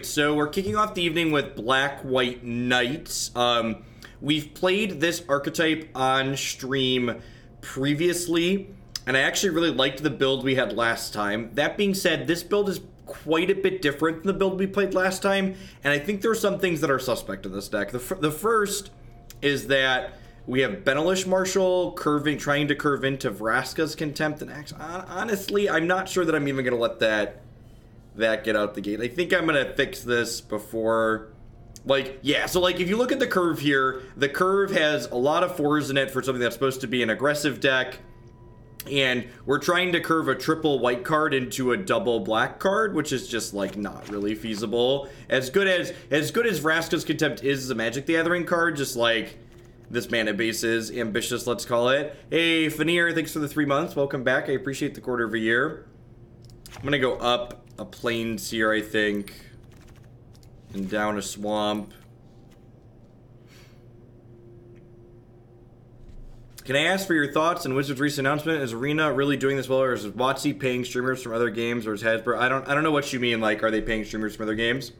right, so we're kicking off the evening with Black-White Knights. We've played this archetype on stream previously, and I actually really liked the build we had last time. That being said, this build is quite a bit different than the build we played last time, and I think there are some things that are suspect in this deck. The first is that we have Benalish Marshal trying to curve into Vraska's Contempt, and actually, honestly, I'm not sure that I'm even going to let that get out the gate. I think I'm going to fix this before, like, yeah, so, like, if you look at the curve here, the curve has a lot of 4s in it for something that's supposed to be an aggressive deck, and we're trying to curve a triple white card into a double black card, which is just, like, not really feasible. As good as Vraska's Contempt is as a Magic the Gathering card, just, like, this mana base is ambitious, let's call it. Hey, Fanir, thanks for the 3 months. Welcome back. I appreciate the quarter of a year. I'm going to go up a plains here, I think, and down a swamp. Can I ask for your thoughts on Wizards' recent announcement? Is Arena really doing this well, or is WotC paying streamers from other games, or is Hasbro? I don't know what you mean, like, are they paying streamers from other games?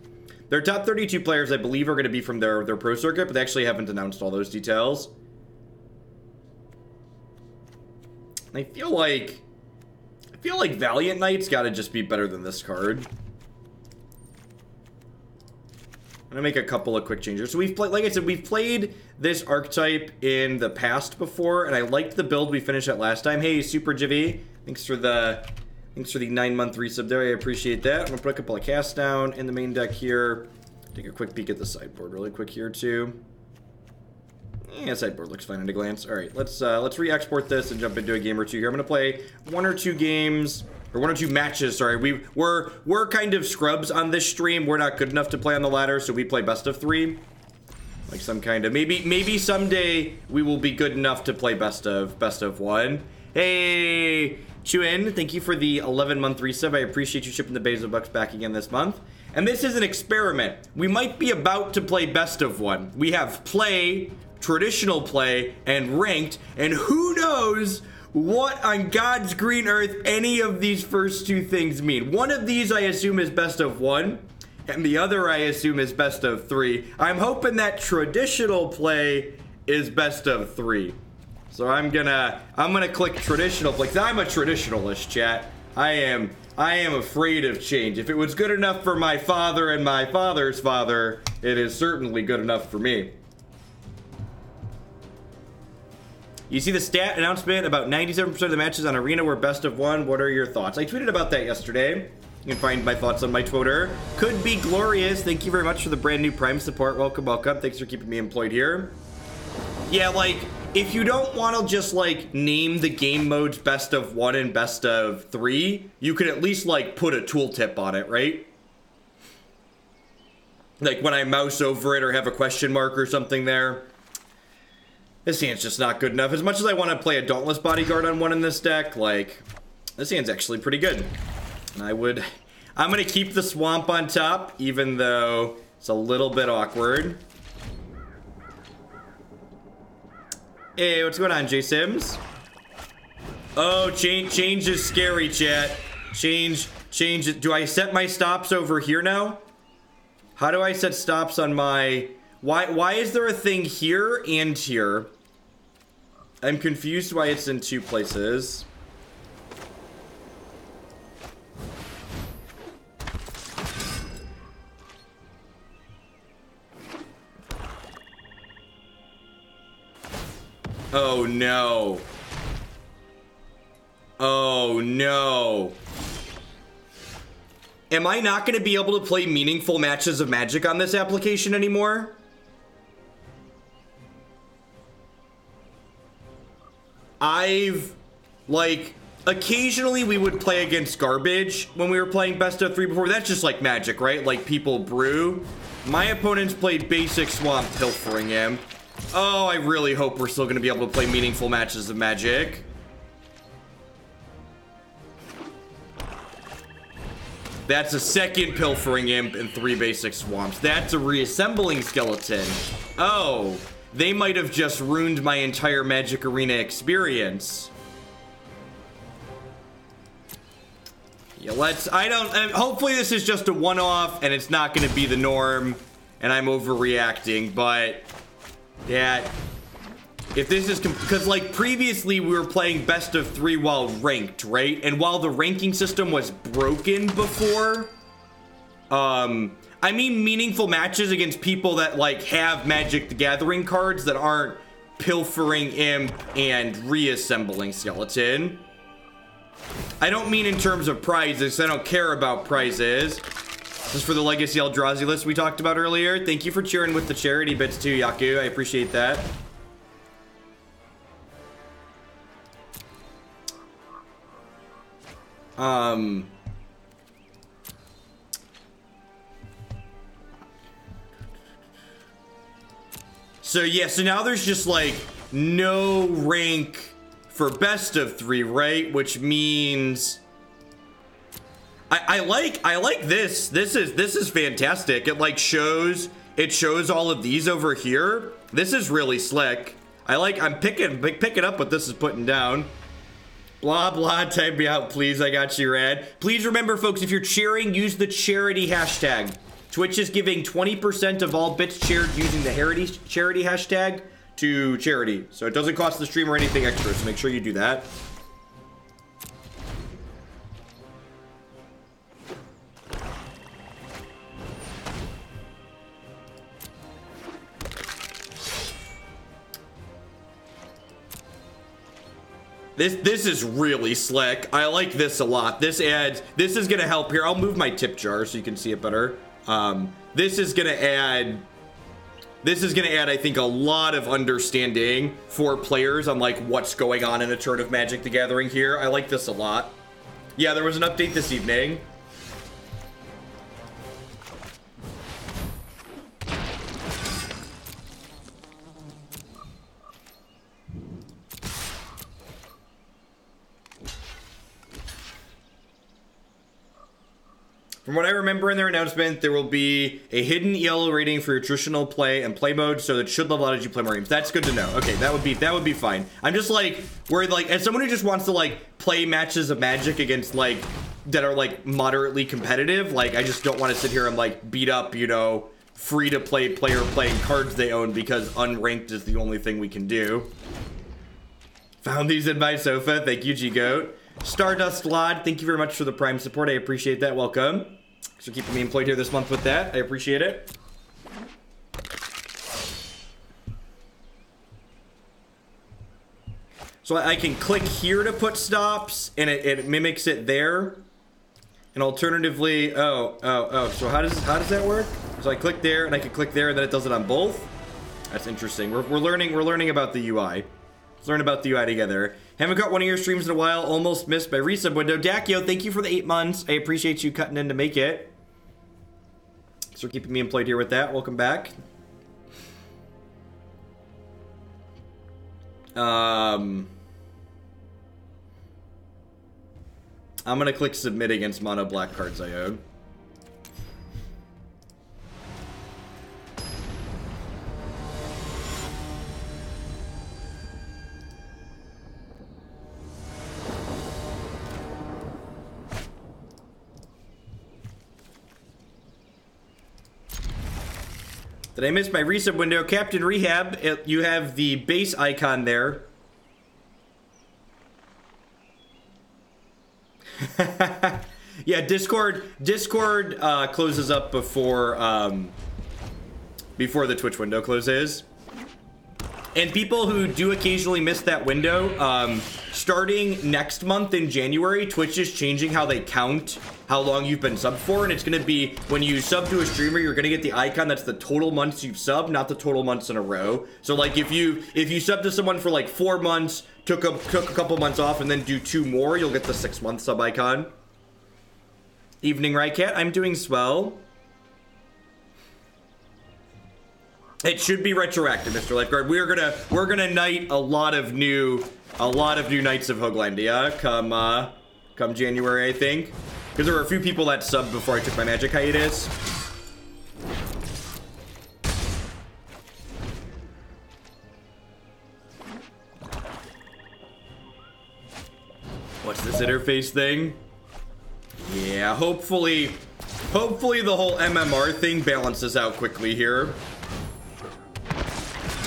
Their top 32 players, I believe, are going to be from their pro circuit, but they actually haven't announced all those details. I feel like Valiant Knight's got to just be better than this card. I'm going to make a couple of quick changes. So we've played, like I said, we've played this archetype in the past before, and I liked the build we finished at last time. Hey, Super Jivy, thanks for the 9-month resub there. I appreciate that. I'm going to put a couple of casts down in the main deck here. Take a quick peek at the sideboard really quick here, too. Yeah, sideboard looks fine at a glance. All right, let's re-export this and jump into a game or two here. I'm going to play 1 or 2 games, or 1 or 2 matches, sorry. We're kind of scrubs on this stream. We're not good enough to play on the ladder, so we play best of 3. Like some kind of, maybe someday we will be good enough to play best of 1. Hey, Chuin, thank you for the 11-month resub. I appreciate you shipping the Bezo Bucks back again this month. And this is an experiment. We might be about to play best of 1. We have play, traditional play, and ranked, and who knows what on God's green earth any of these first 2 things mean. One of these I assume is best of 1, and the other I assume is best of 3. I'm hoping that traditional play is best of 3. So I'm gonna click traditional play, 'cause I'm a traditionalist, chat. I am afraid of change. If it was good enough for my father and my father's father, it is certainly good enough for me. You see the stat announcement about 97% of the matches on Arena were best of 1. What are your thoughts? I tweeted about that yesterday. You can find my thoughts on my Twitter. Could be glorious. Thank you very much for the brand new Prime support. Welcome, welcome. Thanks for keeping me employed here. Yeah, like, if you don't want to just, like, name the game modes best of 1 and best of 3, you could at least, like, put a tooltip on it, right? Like, when I mouse over it or have a question mark or something there. This hand's just not good enough. As much as I want to play a Dauntless Bodyguard on 1 in this deck, like, this hand's actually pretty good. And I'm going to keep the Swamp on top, even though it's a little bit awkward. Hey, what's going on, J Sims? Oh, change is scary, chat. Change. Do I set my stops over here now? How do I set stops on my... Why is there a thing here and here? I'm confused why it's in 2 places. Oh no. Oh no. Am I not going to be able to play meaningful matches of Magic on this application anymore? Like, occasionally we would play against garbage when we were playing best of 3 before. That's just like Magic, right? Like, people brew. My opponents played basic Swamp Pilfering Imp. Oh, I really hope we're still going to be able to play meaningful matches of Magic. That's a second Pilfering Imp and 3 basic Swamps. That's a reassembling skeleton. Oh, they might have just ruined my entire Magic Arena experience. Yeah, hopefully this is just a one-off and it's not going to be the norm and I'm overreacting, but yeah, if this is, because like previously we were playing best of 3 while ranked, right? And while the ranking system was broken before, I mean meaningful matches against people that like have Magic the Gathering cards that aren't pilfering Imp and reassembling Skeleton. I don't mean in terms of prizes. I don't care about prizes. This is for the Legacy Eldrazi list we talked about earlier. Thank you for cheering with the charity bits too, Yaku. I appreciate that. So yeah, so now there's just like no rank for best of 3, right? Which means I like this. This is fantastic. It like shows all of these over here. This is really slick. I'm picking up what this is putting down. Blah blah, type me out, please. I got you, Rad. Please remember, folks, if you're cheering, use the charity hashtag. Twitch is giving 20% of all bits shared using the charity hashtag to charity. So it doesn't cost the streamer anything extra, so make sure you do that. This is really slick. I like this a lot. This is gonna help here. I'll move my tip jar so you can see it better. This is gonna add, I think, a lot of understanding for players on like what's going on in a turn of Magic the Gathering here. I like this a lot. Yeah, there was an update this evening. From what I remember in their announcement, there will be a hidden ELO rating for your traditional play and play mode, so that should level out as you play more games. That's good to know. Okay, that would be fine. I'm just like worried, like, as someone who just wants to like play matches of Magic against like that are like moderately competitive, like I just don't want to sit here and like beat up, you know, free to play player playing cards they own because unranked is the only thing we can do. Found these in my sofa. Thank you, G-Goat. Stardust Lod, thank you very much for the Prime support. I appreciate that. Welcome. Thanks for keeping me employed here this month with that. I appreciate it. So I can click here to put stops, and it mimics it there. And alternatively, so how does that work? So I click there, and I can click there, and then it does it on both. That's interesting. We're learning about the UI. Let's learn about the UI together. Haven't got one of your streams in a while. Almost missed my resub window. Dakio, thank you for the 8 months. I appreciate you cutting in to make it. Thanks for keeping me employed here with that. Welcome back. I'm gonna click submit against mono black cards I own. Did I miss my resub window? Captain Rehab, you have the base icon there. Yeah, Discord closes up before the Twitch window closes. And people who do occasionally miss that window, starting next month in January, Twitch is changing how they count how long you've been subbed for, and it's going to be when you sub to a streamer, you're going to get the icon that's the total months you've subbed, not the total months in a row. So like if you sub to someone for like 4 months, took a couple months off, and then do 2 more, you'll get the 6-month sub icon. Evening, Rycat. I'm doing swell. It should be retroactive, Mr. Lifeguard. We're gonna knight a lot of new Knights of Hoaglandia come January, I think. Because there were a few people that subbed before I took my Magic hiatus. What's this interface thing? Yeah, hopefully the whole MMR thing balances out quickly here.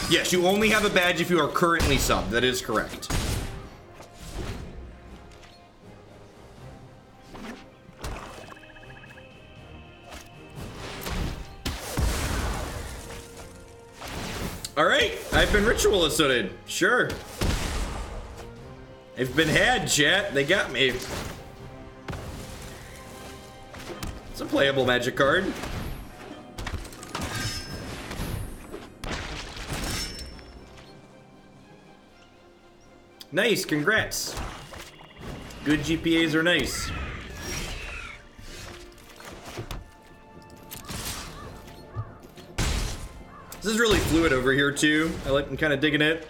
Yes, you only have a badge if you are currently subbed. That is correct. Alright, I've been ritual asserted. Sure. I've been had, chat. They got me. It's a playable magic card. Nice, congrats. Good GPAs are nice. This is really fluid over here too. I'm kind of digging it.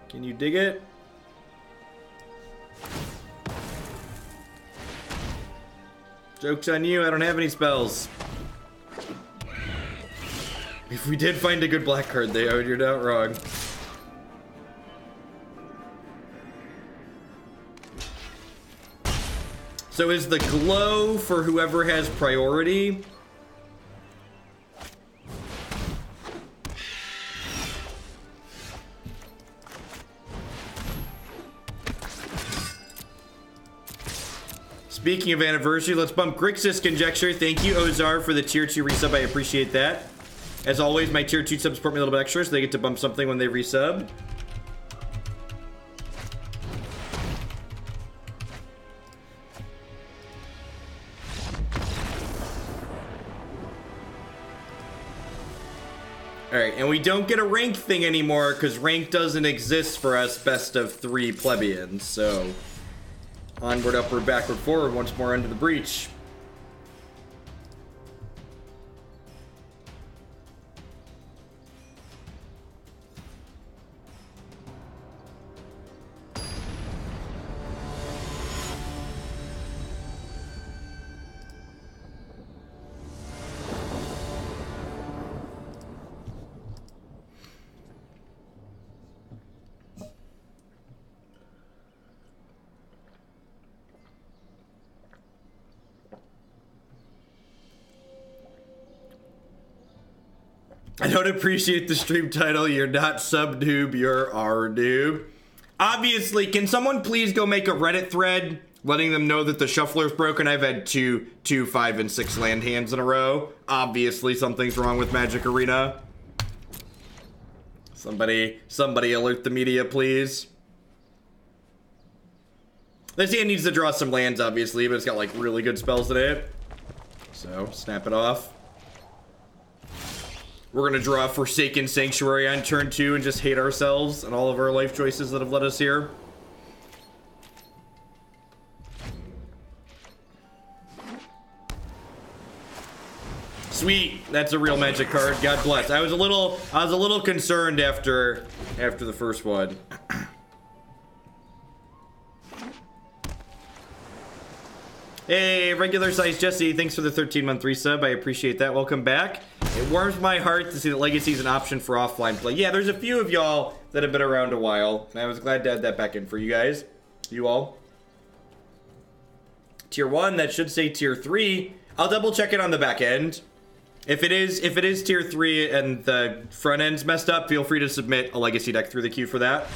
Can you dig it? Joke's on you, I don't have any spells. If we did find a good black card there, you're not wrong. So is the glow for whoever has priority? Speaking of anniversary, let's bump Grixis Conjecture. Thank you, Ozar, for the tier 2 resub. I appreciate that. As always, my tier 2 subs support me a little bit extra, so they get to bump something when they resub. Alright, and we don't get a rank thing anymore, because rank doesn't exist for us best of 3 plebeians, so... Onward, upward, backward, forward, once more into the breach. I don't appreciate the stream title. You're not sub noob, you're our noob. Obviously, can someone please go make a Reddit thread letting them know that the shuffler's broken? I've had 2, 5, and 6 land hands in a row. Obviously, something's wrong with Magic Arena. Somebody alert the media, please. This hand needs to draw some lands, obviously, but it's got like really good spells in it. So, snap it off. We're gonna draw Forsaken Sanctuary on turn 2 and just hate ourselves and all of our life choices that have led us here. Sweet, that's a real magic card. God bless. I was a little concerned after the first one. Hey, regular size Jesse, thanks for the 13-month resub. I appreciate that. Welcome back. It warms my heart to see that Legacy is an option for offline play. Yeah, there's a few of y'all that have been around a while, and I was glad to add that back in for you guys. You all. Tier 1, that should say Tier 3. I'll double check it on the back end. If it is Tier 3 and the front end's messed up, feel free to submit a Legacy deck through the queue for that.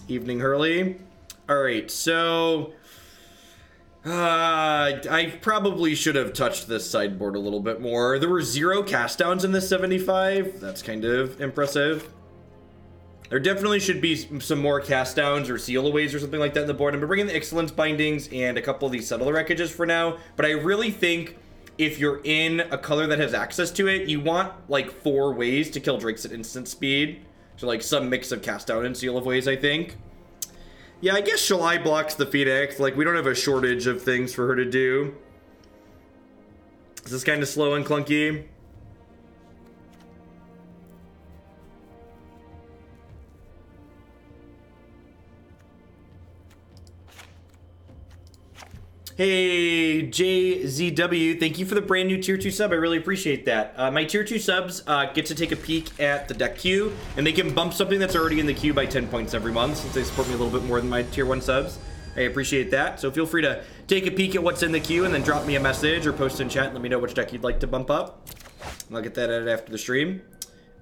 Evening Hurley. Alright, so... I probably should have touched this sideboard a little bit more. There were 0 cast downs in this 75. That's kind of impressive. There definitely should be some more cast downs or seal aways or something like that in the board. I'm bringing the Ixalan's Bindings and a couple of these Settle the Wreckages for now. But I really think if you're in a color that has access to it, you want like 4 ways to kill Drakes at instant speed. So like some mix of cast down and seal of ways, I think. Yeah, I guess Shalai blocks the Phoenix. Like, we don't have a shortage of things for her to do. This is kind of slow and clunky. Hey, JZW, thank you for the brand new tier 2 sub. I really appreciate that. My tier 2 subs get to take a peek at the deck queue, and they can bump something that's already in the queue by 10 points every month, since they support me a little bit more than my tier 1 subs. I appreciate that. So feel free to take a peek at what's in the queue and then drop me a message or post in chat and let me know which deck you'd like to bump up. And I'll get that added after the stream.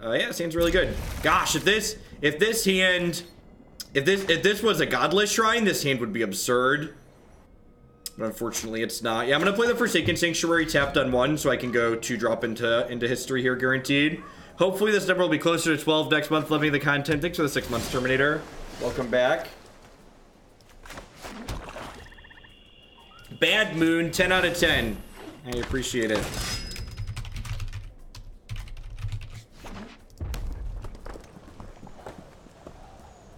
Yeah, it seems really good. Gosh, if this was a godless shrine, this hand would be absurd. But unfortunately, it's not. Yeah, I'm gonna play the Forsaken Sanctuary tapped on 1, so I can go 2-drop into history here, guaranteed. Hopefully, this number will be closer to 12 next month. Loving the content. Thanks for the 6 months, Terminator. Welcome back. Bad Moon, 10 out of 10. I appreciate it.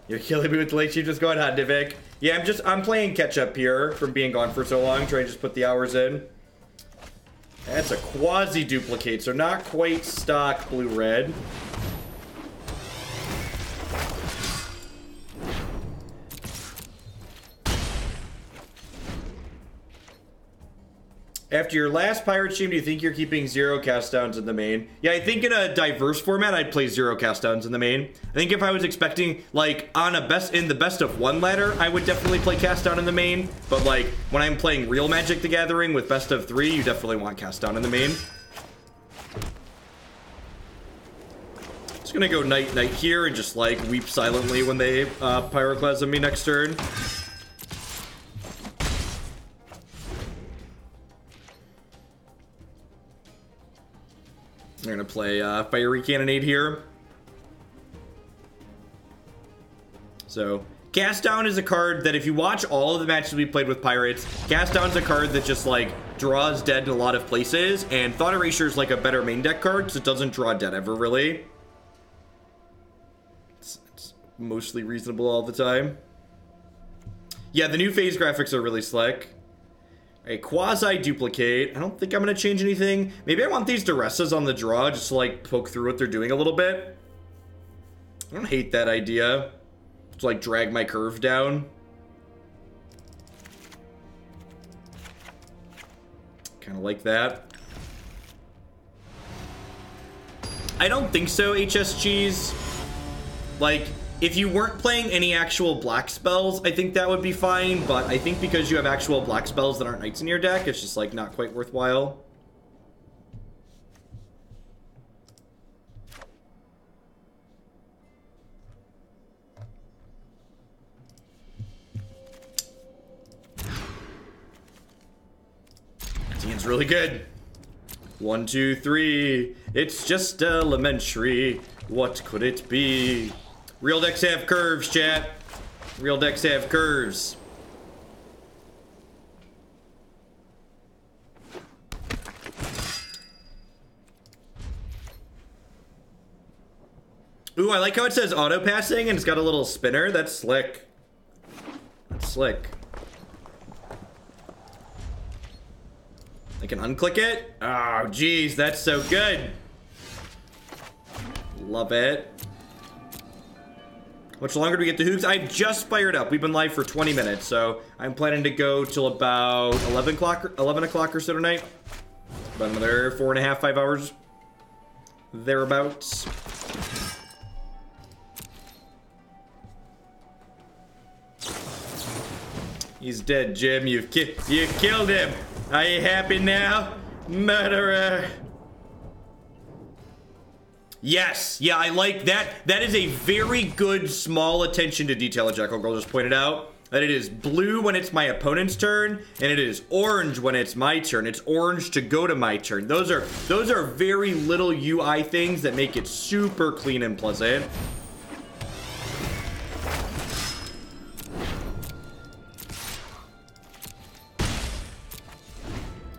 You're killing me with the late sheep. Just going on, Divik. Yeah, I'm playing catch up here from being gone for so long, trying to just put the hours in. That's a quasi duplicate, so not quite stock blue-red. After your last pirate stream, do you think you're keeping 0 cast downs in the main? Yeah, I think in a diverse format, I'd play 0 cast downs in the main. I think if I was expecting, like, in the best of 1 ladder, I would definitely play cast down in the main. But, like, when I'm playing real Magic the Gathering with best of 3, you definitely want cast down in the main. Just gonna go Knight here and just, like, weep silently when they Pyroclasm me next turn. I'm gonna play Fiery Cannonade here. So, Cast Down is a card that if you watch all of the matches we played with Pirates, Cast Down is a card that just, like, draws dead in a lot of places, and Thought Erasure is, like, a better main deck card, because it doesn't draw dead ever, really. It's mostly reasonable all the time. Yeah, the new phase graphics are really slick. A quasi-duplicate. I don't think I'm going to change anything. Maybe I want these Duresses on the draw just to, like, poke through what they're doing a little bit. I don't hate that idea. To, like, drag my curve down. Kind of like that. I don't think so, HSGs. Like, if you weren't playing any actual black spells, I think that would be fine, but I think because you have actual black spells that aren't knights in your deck, it's just, like, not quite worthwhile. This hand's really good. 1, 2, 3. It's just elementary. What could it be? Real decks have curves, chat. Real decks have curves. Ooh, I like how it says auto passing and it's got a little spinner. That's slick. That's slick. I can unclick it. Oh, geez, that's so good. Love it. Much longer do we get the hoops? I've just fired up. We've been live for 20 minutes, so I'm planning to go till about 11 o'clock or so tonight. About another 4.5, 5 hours. Thereabouts. He's dead, Jim. You killed him. Are you happy now, murderer? Yes, yeah, I like that. That is a very good small attention to detail, Jackal Girl just pointed out. That it is blue when it's my opponent's turn, and it is orange when it's my turn. It's orange to go to my turn. Those are very little UI things that make it super clean and pleasant.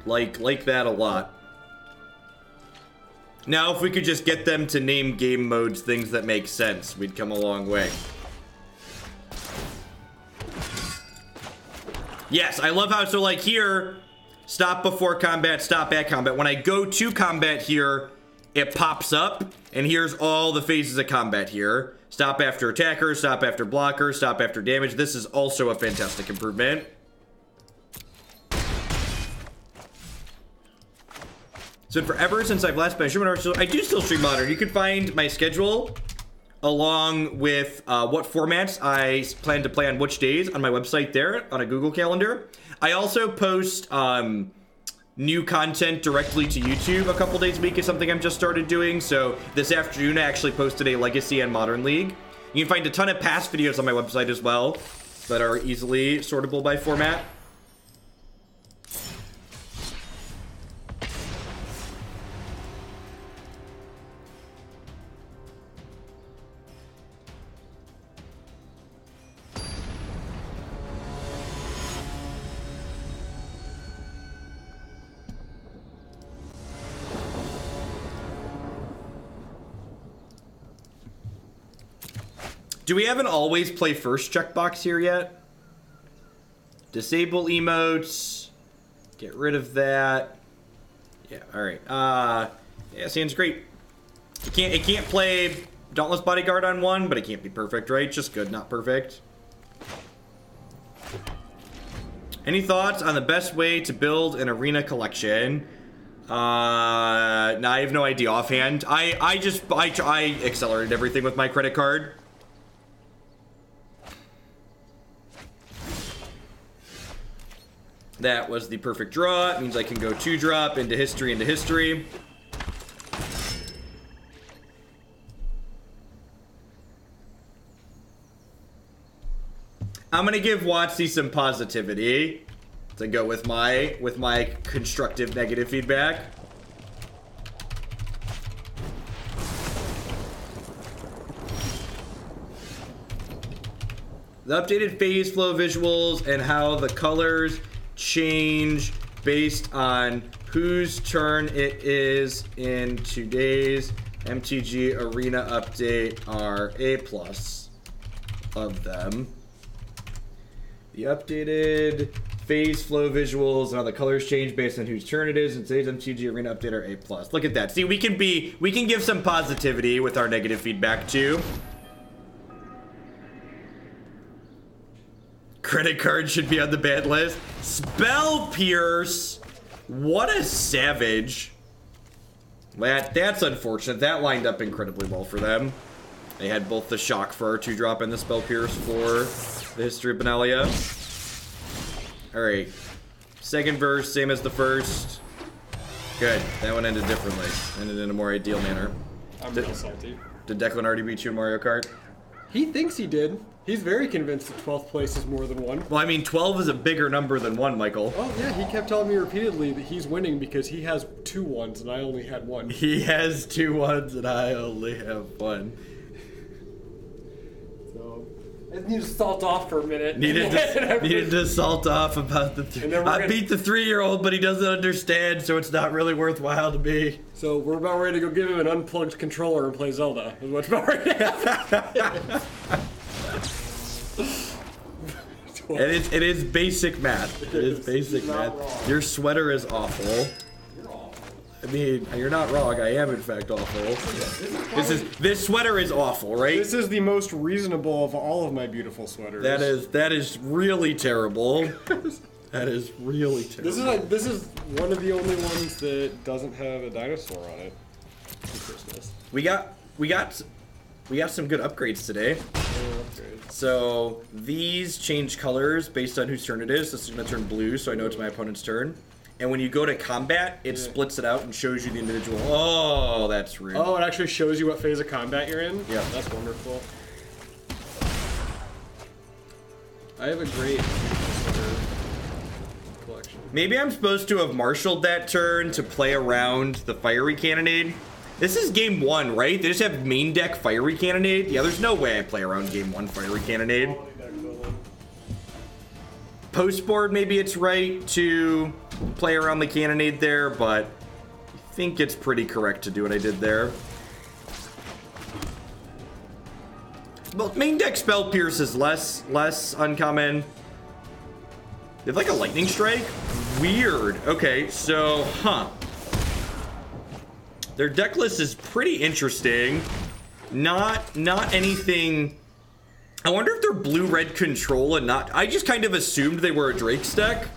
Like that a lot. Now, if we could just get them to name game modes things that make sense, we'd come a long way. Yes, I love how, so like here, stop before combat, stop at combat. When I go to combat here, it pops up, and here's all the phases of combat here. Stop after attacker, stop after blocker, stop after damage. This is also a fantastic improvement. It's been forever since I've last been streaming. I do still stream Modern. You can find my schedule along with what formats I plan to play on which days on my website there on a Google Calendar. I also post new content directly to YouTube a couple days a week is something I've just started doing. So this afternoon I actually posted a Legacy and Modern League. You can find a ton of past videos on my website as well that are easily sortable by format. Do we have an always play first checkbox here yet? Disable emotes. Get rid of that. Yeah, alright. Yeah, seems great. It can't play Dauntless Bodyguard on one, but it can't be perfect, right? Just good, not perfect. Any thoughts on the best way to build an arena collection? No, I have no idea offhand. I accelerated everything with my credit card. That was the perfect draw. It means I can go 2-drop into history, into history. I'm gonna give Watsy some positivity to go with my constructive negative feedback. The updated phase flow visuals and how the colors change based on whose turn it is in today's MTG Arena update are A+ of them. The updated phase flow visuals and how the colors change based on whose turn it is in today's MTG Arena update are A+. Look at that. See, we can give some positivity with our negative feedback too. Credit card should be on the ban list. Spell Pierce. What a savage. That's unfortunate. That lined up incredibly well for them. They had both the shock for our 2-drop and the Spell Pierce for the History of Benalia. Alright. Second verse, same as the first. Good. That one ended differently. Ended in a more ideal manner. I'm real salty. Did Declan already beat you in Mario Kart? He thinks he did. He's very convinced that 12th place is more than 1. Well, I mean, 12 is a bigger number than 1, Michael. Oh, yeah, he kept telling me repeatedly that he's winning because he has 2 1s and I only had 1. He has 2 1s and I only have 1. So, I need to salt off for a minute. Needed to salt off about the... I beat the 3-year-old, but he doesn't understand, so it's not really worthwhile to me. So, we're about ready to go give him an unplugged controller and play Zelda. Is what about ready to It is basic math. It is basic math. Wrong. Your sweater is awful. You're awful. I mean, you're not wrong. I am in fact awful. This sweater is awful, right? This is the most reasonable of all of my beautiful sweaters. That is really terrible. That is really terrible. This is one of the only ones that doesn't have a dinosaur on it for Christmas. We got some good upgrades today. So these change colors based on whose turn it is. This is going to turn blue, so I know it's my opponent's turn. And when you go to combat, it splits it out and shows you the individual. Oh, that's rude. Oh, it actually shows you what phase of combat you're in? Yeah. That's wonderful. I have a great collection. Maybe I'm supposed to have marshaled that turn to play around the fiery cannonade. This is game 1, right? They just have main deck fiery cannonade? Yeah, there's no way I play around game 1 fiery cannonade. Post board, maybe it's right to play around the cannonade there, but I think it's pretty correct to do what I did there. Well, main deck Spell Pierce is less uncommon. They have like a lightning strike? Weird. Okay, so, Their deck list is pretty interesting. Not anything... I wonder if they're blue-red control and not... I just kind of assumed they were a Drake's deck.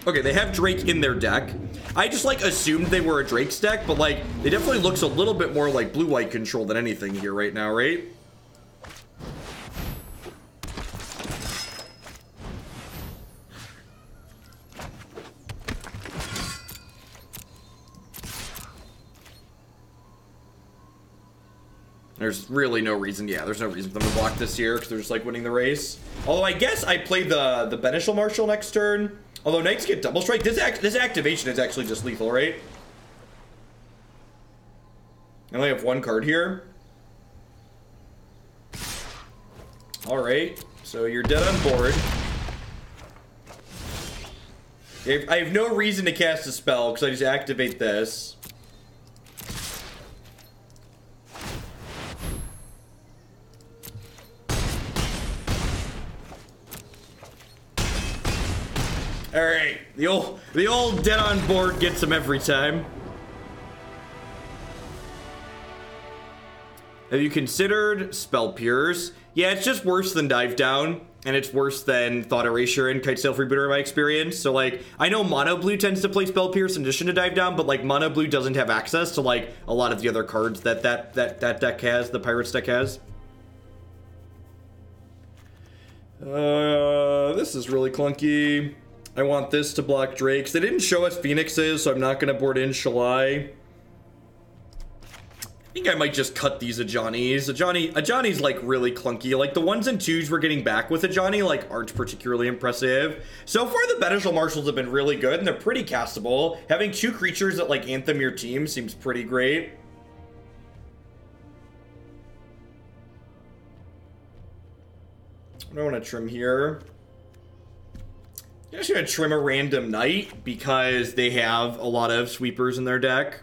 Okay, they have Drake in their deck. I just, like, assumed they were a Drake's deck, but, like, it definitely looks a little bit more like blue-white control than anything here right now, right? There's really no reason, yeah, there's no reason for them to block this here because they're just, like, winning the race. Although I guess I played the Benalish Marshal next turn. Although Knights get double strike, this activation is actually just lethal, right? I only have one card here. Alright, so you're dead on board. I have no reason to cast a spell because I just activate this. Alright, the old dead on board gets him every time. Have you considered Spell Pierce? Yeah, it's just worse than Dive Down, and it's worse than Thought Erasure and Kitesail Freebooter in my experience. So, like, I know Mono Blue tends to play Spell Pierce in addition to Dive Down, but, like, Mono Blue doesn't have access to, like, a lot of the other cards that deck has, the Pirates deck has. This is really clunky. I want this to block Drakes. They didn't show us Phoenixes, so I'm not going to board in Shalai. I think I might just cut these Ajani's. Ajani's like really clunky. Like the 1s and 2s we're getting back with Ajani like aren't particularly impressive. So far the Benalish Marshals have been really good and they're pretty castable. Having 2 creatures that like anthem your team seems pretty great. I don't want to trim here. I'm just going to trim a random Knight because they have a lot of sweepers in their deck.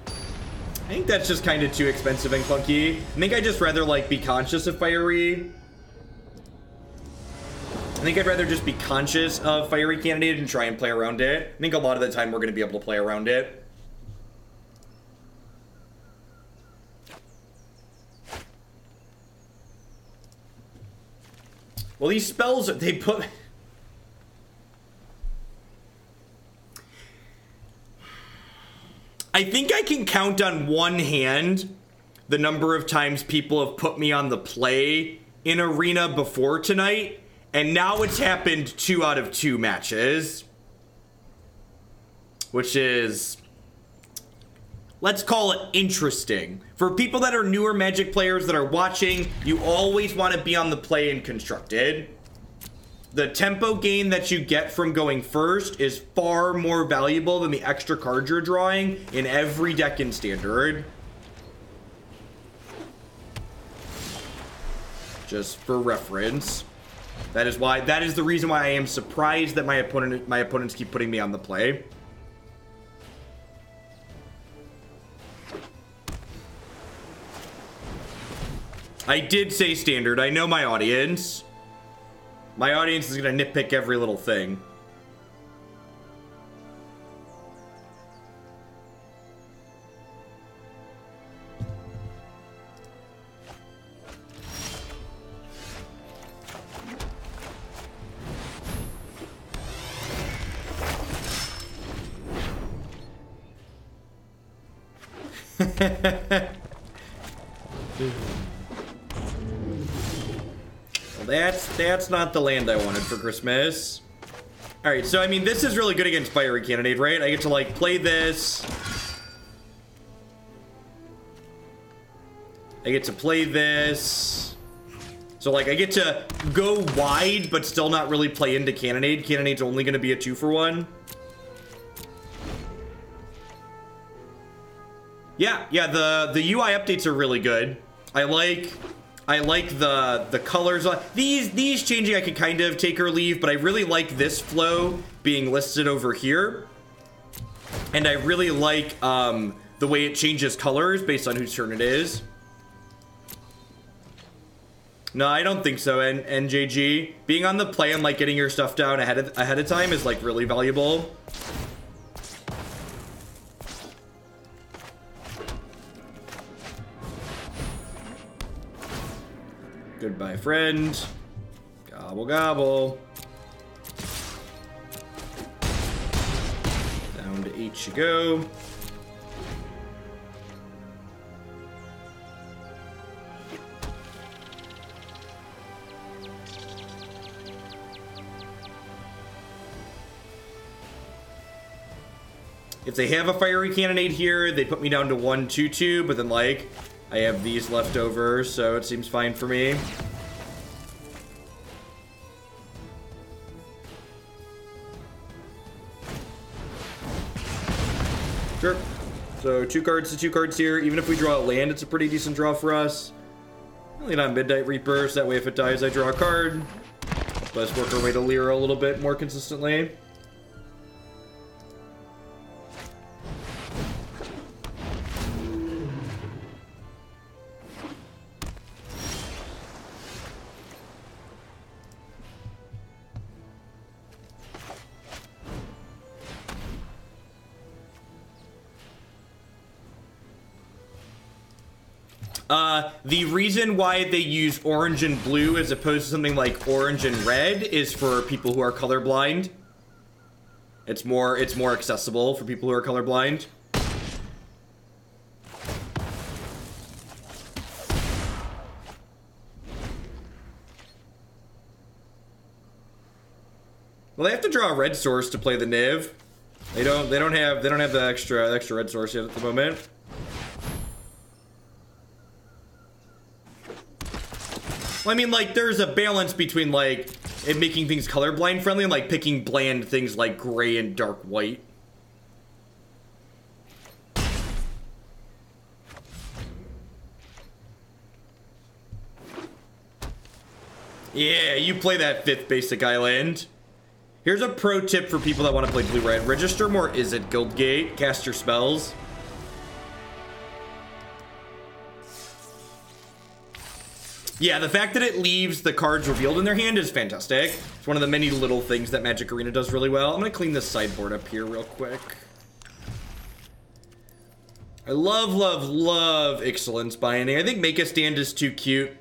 I think that's just kind of too expensive and clunky. I think I'd just rather like be conscious of Fiery. I think I'd rather just be conscious of Fiery Candidate and try and play around it. I think a lot of the time we're going to be able to play around it. Well, these spells, they put... I think I can count on one hand the number of times people have put me on the play in Arena before tonight, and now it's happened 2 out of 2 matches. Which is... let's call it interesting. For people that are newer Magic players that are watching, you always want to be on the play in Constructed. The tempo gain that you get from going first is far more valuable than the extra cards you're drawing in every deck in Standard. Just for reference. That is the reason why I am surprised that my opponents keep putting me on the play. I did say Standard. I know my audience. My audience is going to nitpick every little thing. That's not the land I wanted for Christmas. Alright, so I mean, this is really good against Fiery Candidate, right? I get to like play this. I get to play this. So like I get to go wide, but still not really play into Cannonade. Cannonade's only going to be a 2-for-1. Yeah, the UI updates are really good. I like the colors. These changing I could kind of take or leave, but I really like this flow being listed over here. And I really like the way it changes colors based on whose turn it is. No, I don't think so, NJG. Being on the play and like getting your stuff down ahead of time is like really valuable. Goodbye, friend. Gobble, gobble. Down to 8 you go. If they have a fiery cannonade here, they put me down to 1-2-2, but then, like, I have these left over, so it seems fine for me. Sure. So 2 cards to 2 cards here. Even if we draw a land, it's a pretty decent draw for us. Really not Midnight Reaper, so that way if it dies, I draw a card. Let's work our way to Lyra a little bit more consistently. The reason why they use orange and blue as opposed to something like orange and red is for people who are colorblind. It's more accessible for people who are colorblind. Well, they have to draw a red source to play the Niv. They don't have the extra red source yet at the moment. Well, I mean, like, there's a balance between, like, it making things colorblind friendly and, like, picking bland things like gray and dark white. Yeah, you play that 5th basic island. Here's a pro tip for people that want to play blue-red. Register more Izzet Guildgate. Cast your spells. Yeah, the fact that it leaves the cards revealed in their hand is fantastic. It's one of the many little things that Magic Arena does really well. I'm going to clean this sideboard up here real quick. I love, love, love Ixalan's Binding. I think Make a Stand is too cute.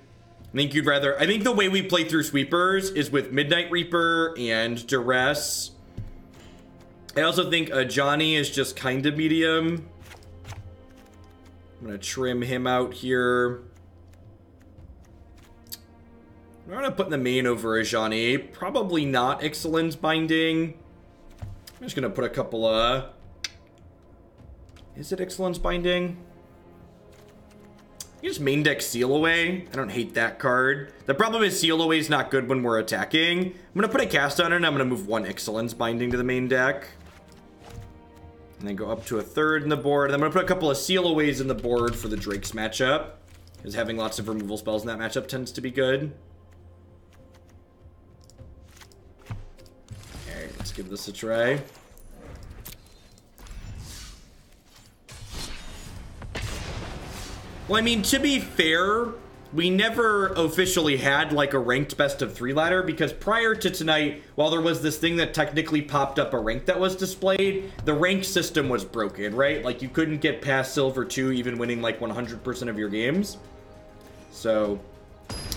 I think the way we play through sweepers is with Midnight Reaper and Duress. I also think Johnny is just kind of medium. I'm going to trim him out here. I'm going to put in the main over Ajani. Probably not Ixalan's Binding. I'm just going to put a couple of... Is it Ixalan's Binding? You just main deck Seal Away. I don't hate that card. The problem is Seal Away is not good when we're attacking. I'm going to put a cast on it and I'm going to move 1 Ixalan's Binding to the main deck. And then go up to a 3rd in the board. And I'm going to put a couple of Seal Aways in the board for the Drake's matchup. Because having lots of removal spells in that matchup tends to be good. Let's give this a try. Well, I mean, to be fair, we never officially had like a ranked best of 3 ladder because prior to tonight, while there was this thing that technically popped up a rank that was displayed, the rank system was broken, right? Like you couldn't get past Silver 2 even winning like 100% of your games. So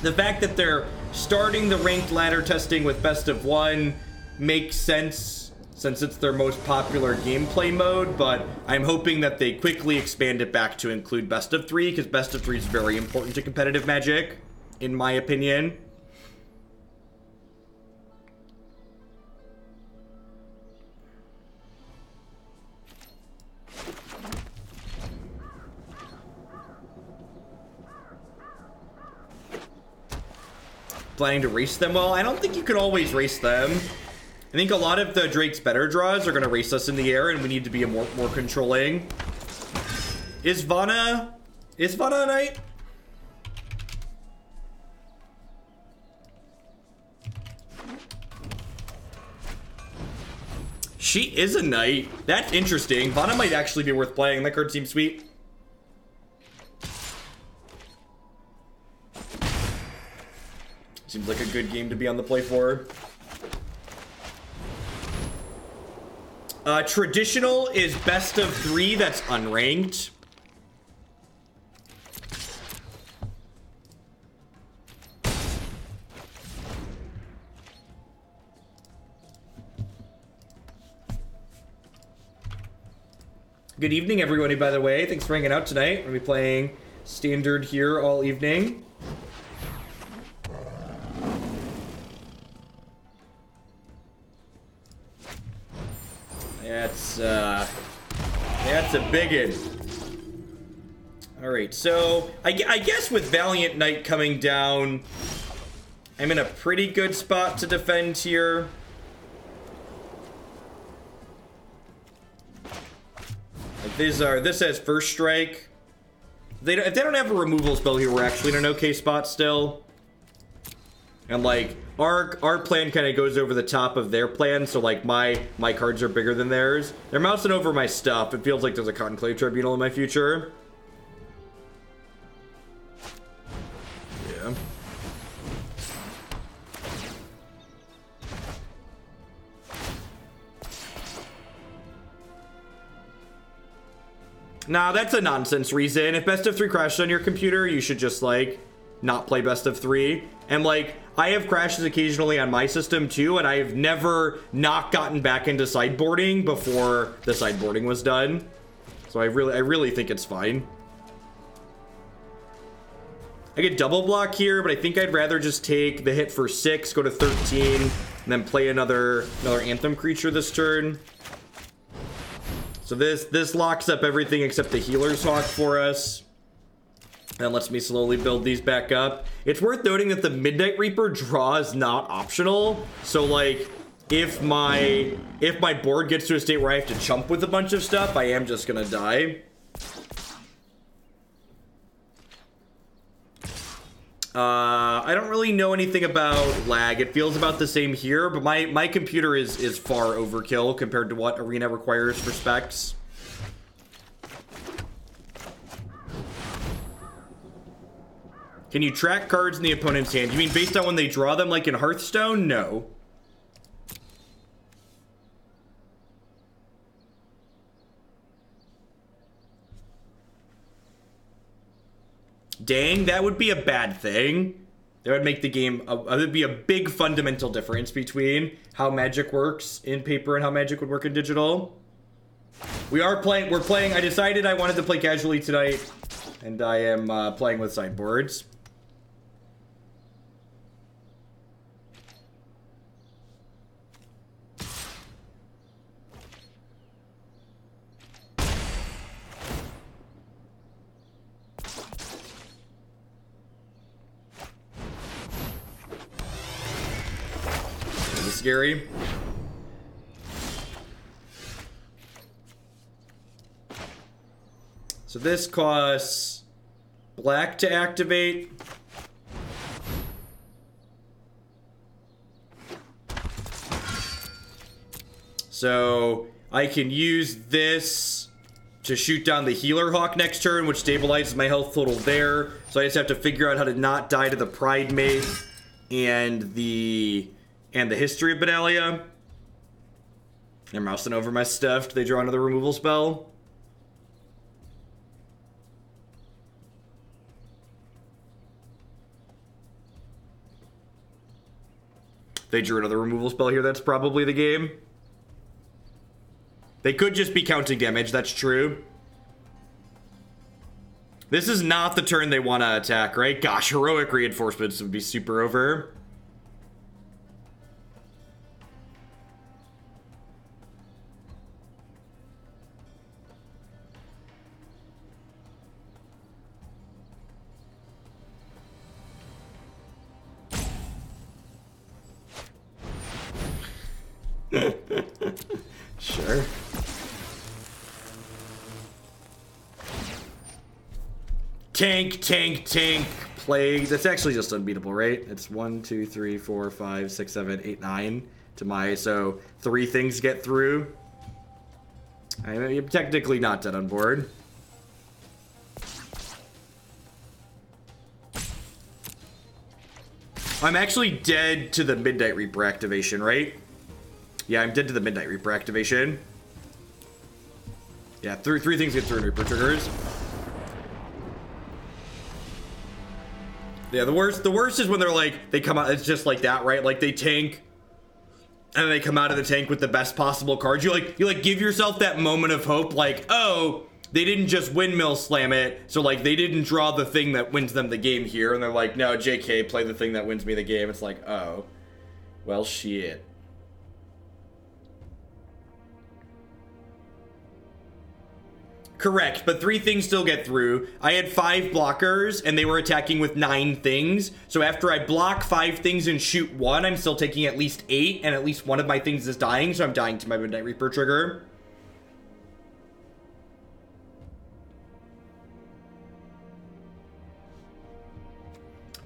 the fact that they're starting the ranked ladder testing with best of 1 makes sense since it's their most popular gameplay mode, but I'm hoping that they quickly expand it back to include best of 3 because best of 3 is very important to competitive Magic, in my opinion. Planning to race them? Well, I don't think you can always race them. I think a lot of the Drake's better draws are going to race us in the air, and we need to be more controlling. Is Vona a knight? She is a knight. That's interesting. Vona might actually be worth playing. That card seems sweet. Seems like a good game to be on the play for. Traditional is best of 3 that's unranked. Good evening, everybody, by the way. Thanks for hanging out tonight. We'll be playing Standard here all evening. That's a biggin. Alright, so I guess with Valiant Knight coming down, I'm in a pretty good spot to defend here. This has first strike. If they don't have a removal spell here, we're actually in an okay spot still. And like our plan kind of goes over the top of their plan, so like my cards are bigger than theirs. They're mousing over my stuff. It feels like there's a Conclave Tribunal in my future. Yeah. Nah, that's a nonsense reason. If best of 3 crashes on your computer, you should just, like, not play best of 3. And, like, I have crashes occasionally on my system, too, and I've never not gotten back into sideboarding before the sideboarding was done. So I really think it's fine. I get double block here, but I think I'd rather just take the hit for 6, go to 13, and then play another Anthem creature this turn. So this locks up everything except the Healer's Hawk for us. And lets me slowly build these back up. It's worth noting that the Midnight Reaper draw is not optional. So like, if my board gets to a state where I have to chump with a bunch of stuff, I am just gonna die. I don't really know anything about lag. It feels about the same here, but my computer is far overkill compared to what Arena requires for specs. Can you track cards in the opponent's hand? You mean based on when they draw them, like in Hearthstone? No. Dang, that would be a bad thing. That would make the game, it would be a big fundamental difference between how Magic works in paper and how Magic would work in digital. We're playing, I decided I wanted to play casually tonight, and I am playing with sideboards. Scary. So this costs black to activate. So I can use this to shoot down the Healer Hawk next turn, which stabilizes my health total there. So I just have to figure out how to not die to the Pride Mate and the History of Benalia. They're mousing over my stuff. Do they draw another removal spell? If they drew another removal spell here, that's probably the game. They could just be counting damage, that's true. This is not the turn they want to attack, right? Gosh, heroic reinforcements would be super over. Sure. Tank, plague. That's actually just unbeatable, right? It's 1, 2, 3, 4, 5, 6, 7, 8, 9 to my, so 3 things get through. I'm technically not dead on board. I'm actually dead to the Midnight Reaper activation, right? Yeah, I'm dead to the Midnight Reaper activation. Yeah, three things get through in Reaper triggers. Yeah, the worst is when they're like, they come out, it's just like that, right? Like they tank, and they come out of the tank with the best possible cards. You like give yourself that moment of hope, like, oh, they didn't just windmill slam it, so like they didn't draw the thing that wins them the game here, and they're like, no, JK, play the thing that wins me the game. It's like, oh, well, shit. Correct, but 3 things still get through. I had 5 blockers, and they were attacking with 9 things. So after I block 5 things and shoot 1, I'm still taking at least 8, and at least one of my things is dying, so I'm dying to my Midnight Reaper trigger.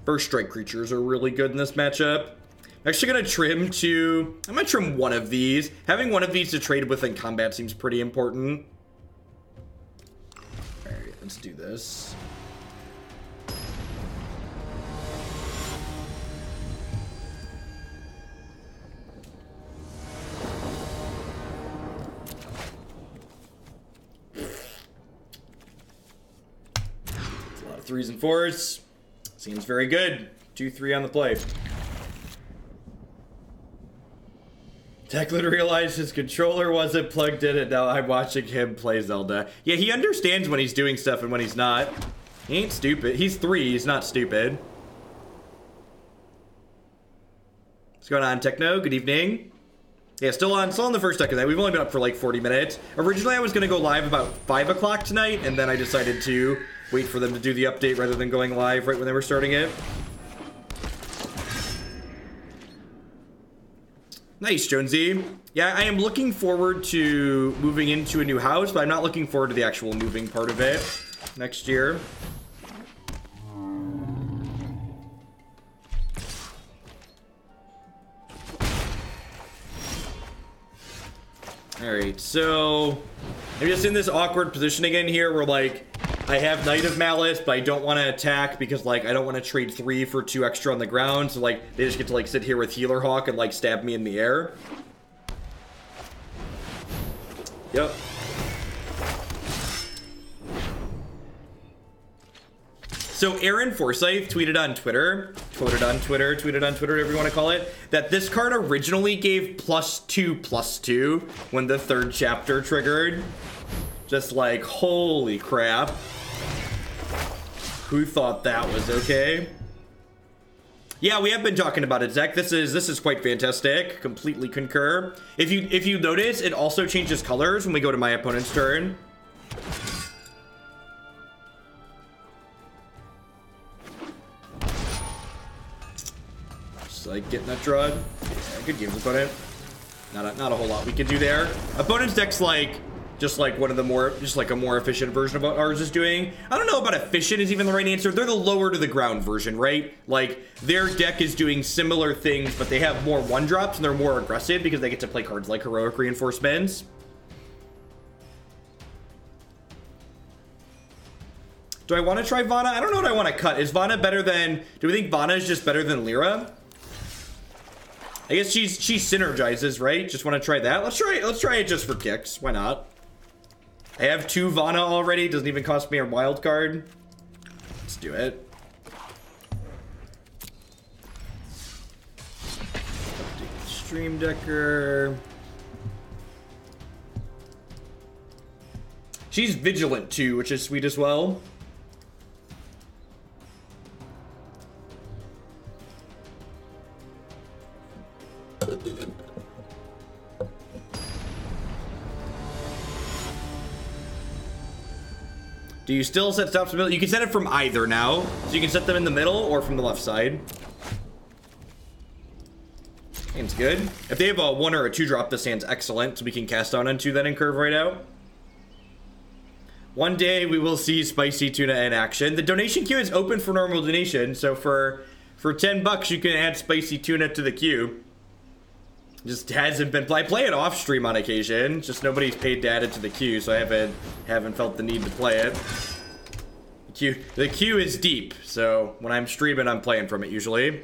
First strike creatures are really good in this matchup. I'm actually gonna trim to... I'm gonna trim one of these. Having one of these to trade with in combat seems pretty important. Alright, let's do this. It's a lot of 3s and 4s. Seems very good. 2-3 on the play. Declan realized his controller wasn't plugged in, and now I'm watching him play Zelda. Yeah, he understands when he's doing stuff and when he's not. He ain't stupid. He's 3. He's not stupid. What's going on, Techno? Good evening. Yeah, still on the first deck of that. We've only been up for like 40 minutes. Originally, I was going to go live about 5 o'clock tonight, and then I decided to wait for them to do the update rather than going live right when they were starting it. Nice, Jonesy. Yeah, I am looking forward to moving into a new house, but I'm not looking forward to the actual moving part of it next year. Alright, so I'm just in this awkward position again here where, like, I have Knight of Malice, but I don't want to attack because, like, I don't want to trade 3 for 2 extra on the ground. So, like, they just get to, like, sit here with Healer Hawk and, like, stab me in the air. Yep. So Aaron Forsyth tweeted on Twitter, whatever you want to call it, that this card originally gave +2/+2 when the 3rd chapter triggered. Just like, holy crap. Who thought that was okay? Yeah, we have been talking about it, Zach. This is quite fantastic. Completely concur. If you notice, it also changes colors when we go to my opponent's turn. Just like getting that drug. Yeah, good games, opponent. Not a whole lot we can do there. Opponent's deck's like just like one of the more, just like a more efficient version of what ours is doing. I don't know about efficient is even the right answer. They're the lower to the ground version, right? Like, their deck is doing similar things, but they have more 1-drops and they're more aggressive because they get to play cards like Heroic Reinforcements. Do I want to try Vona? I don't know what I want to cut. Is Vona better than... Do we think Vona is just better than Lyra? I guess she synergizes, right? Just want to try that. Let's try it just for kicks. Why not? I have 2 Vona already. Doesn't even cost me a wild card. Let's do it. Update Stream Decker. She's vigilant too, which is sweet as well. Do you still set stops in the middle? You can set it from either now. So you can set them in the middle or from the left side. Hand's good. If they have a 1 or a 2-drop, this hand's excellent. So we can cast down on 2 then and curve right out. One day we will see Spicy Tuna in action. The donation queue is open for normal donation. So for $10 you can add Spicy Tuna to the queue. Just hasn't been I play it off stream on occasion. Just nobody's paid to add it to the queue, so I haven't felt the need to play it. The queue is deep, so when I'm streaming, I'm playing from it usually.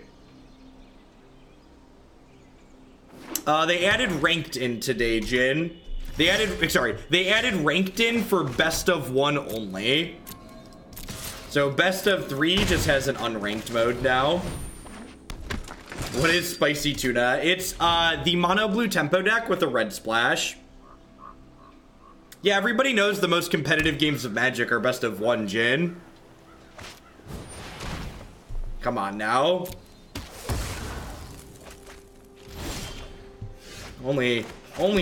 They added ranked in today, Jin. They added ranked in for best of 1 only. So best of 3 just has an unranked mode now. What is spicy tuna? It's the mono blue tempo deck with a red splash. Yeah, everybody knows the most competitive games of Magic are best of 1 Jin. Come on now. Only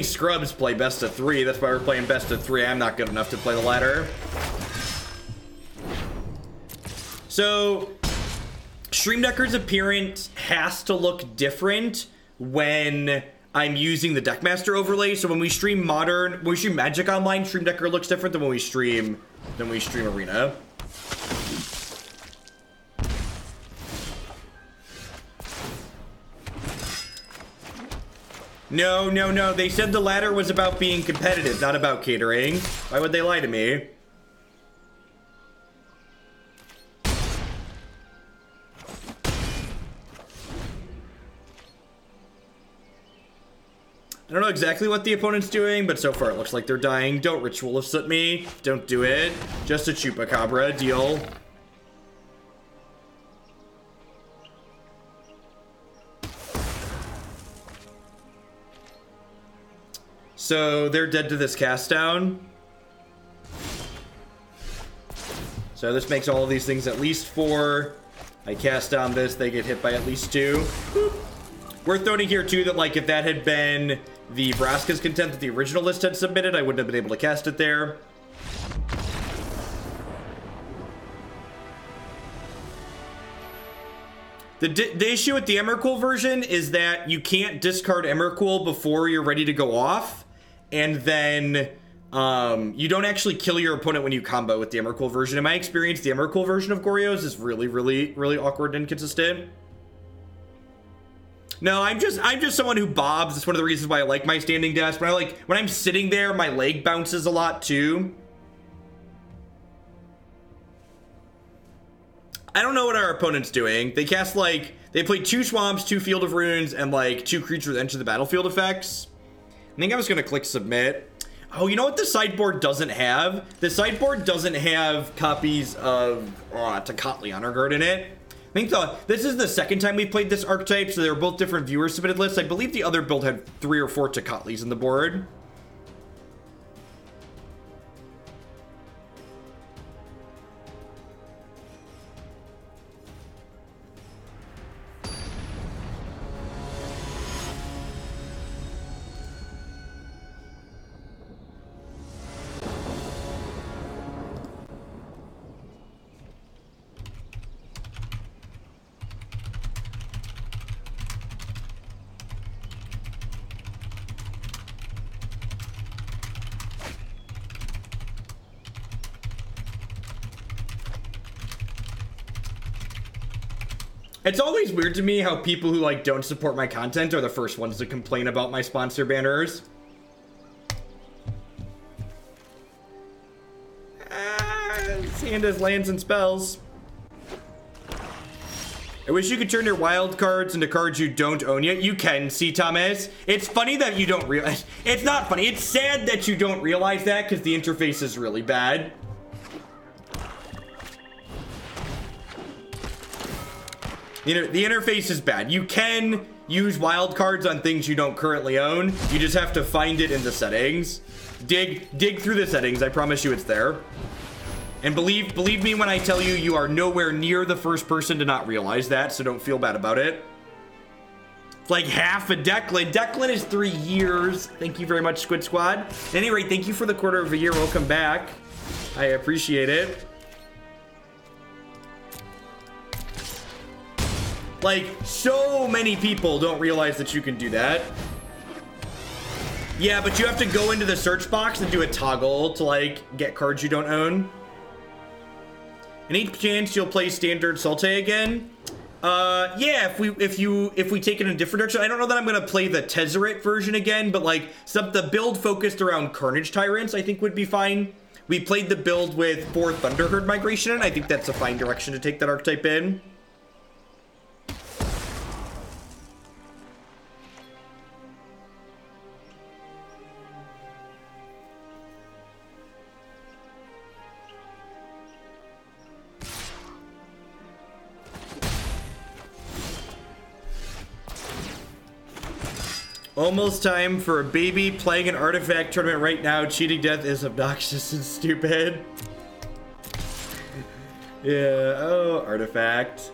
scrubs play best of 3. That's why we're playing best of 3. I'm not good enough to play the ladder. So, Stream Decker's appearance has to look different when I'm using the Deckmaster overlay. So when we stream Magic Online, Stream Decker looks different than when we stream Arena. No. They said the ladder was about being competitive, not about catering. Why would they lie to me? I don't know exactly what the opponent's doing, but so far it looks like they're dying. Don't Ritual of Soot me. Don't do it. Just a Chupacabra. Deal. So they're dead to this cast down. So this makes all of these things at least 4. I cast down this, they get hit by at least 2. Boop. Worth noting here too that like if that had been the Vraska's content that the original list had submitted, I wouldn't have been able to cast it there. The issue with the Emrakul version is that you can't discard Emrakul before you're ready to go off, and then you don't actually kill your opponent when you combo with the Emrakul version. In my experience, the Emrakul version of Goryo's is really awkward and inconsistent. No, I'm just someone who bobs. That's one of the reasons why I like my standing desk. When I'm sitting there, my leg bounces a lot too. I don't know what our opponent's doing. They cast they played 2 swamps, 2 Field of Runes, and 2 creatures enter the battlefield effects. I think I was gonna click submit. Oh, you know what the sideboard doesn't have? The sideboard doesn't have copies of Tocatli Honor Guard in it. I think this is the second time we played this archetype, so they were both different viewer submitted lists. I believe the other build had 3 or 4 Tocatlis in the board. It's always weird to me how people who don't support my content are the first ones to complain about my sponsor banners. Hand has lands and spells. I wish you could turn your wild cards into cards you don't own yet. You can, see, Thomas. It's funny that you don't realize. It's not funny. It's sad that you don't realize that because the interface is really bad. The interface is bad. You can use wild cards on things you don't currently own. You just have to find it in the settings. Dig through the settings. I promise you it's there. And believe me when I tell you, you are nowhere near the first person to not realize that, so don't feel bad about it. It's like half a Declan. Declan is 3 years. Thank you very much, Squid Squad. At any rate, thank you for the quarter of a year. Welcome back. I appreciate it. So many people don't realize that you can do that. Yeah, but you have to go into the search box and do a toggle to get cards you don't own. Any chance you'll play standard Salte again? Yeah, if we take it in a different direction. I don't know that I'm gonna play the Tezzeret version again, but the build focused around Carnage Tyrants I think would be fine. We played the build with 4 Thunderherd Migration, and I think that's a fine direction to take that archetype in. Almost time for a baby playing an artifact tournament right now. Cheating death is obnoxious and stupid. Yeah, oh, artifact.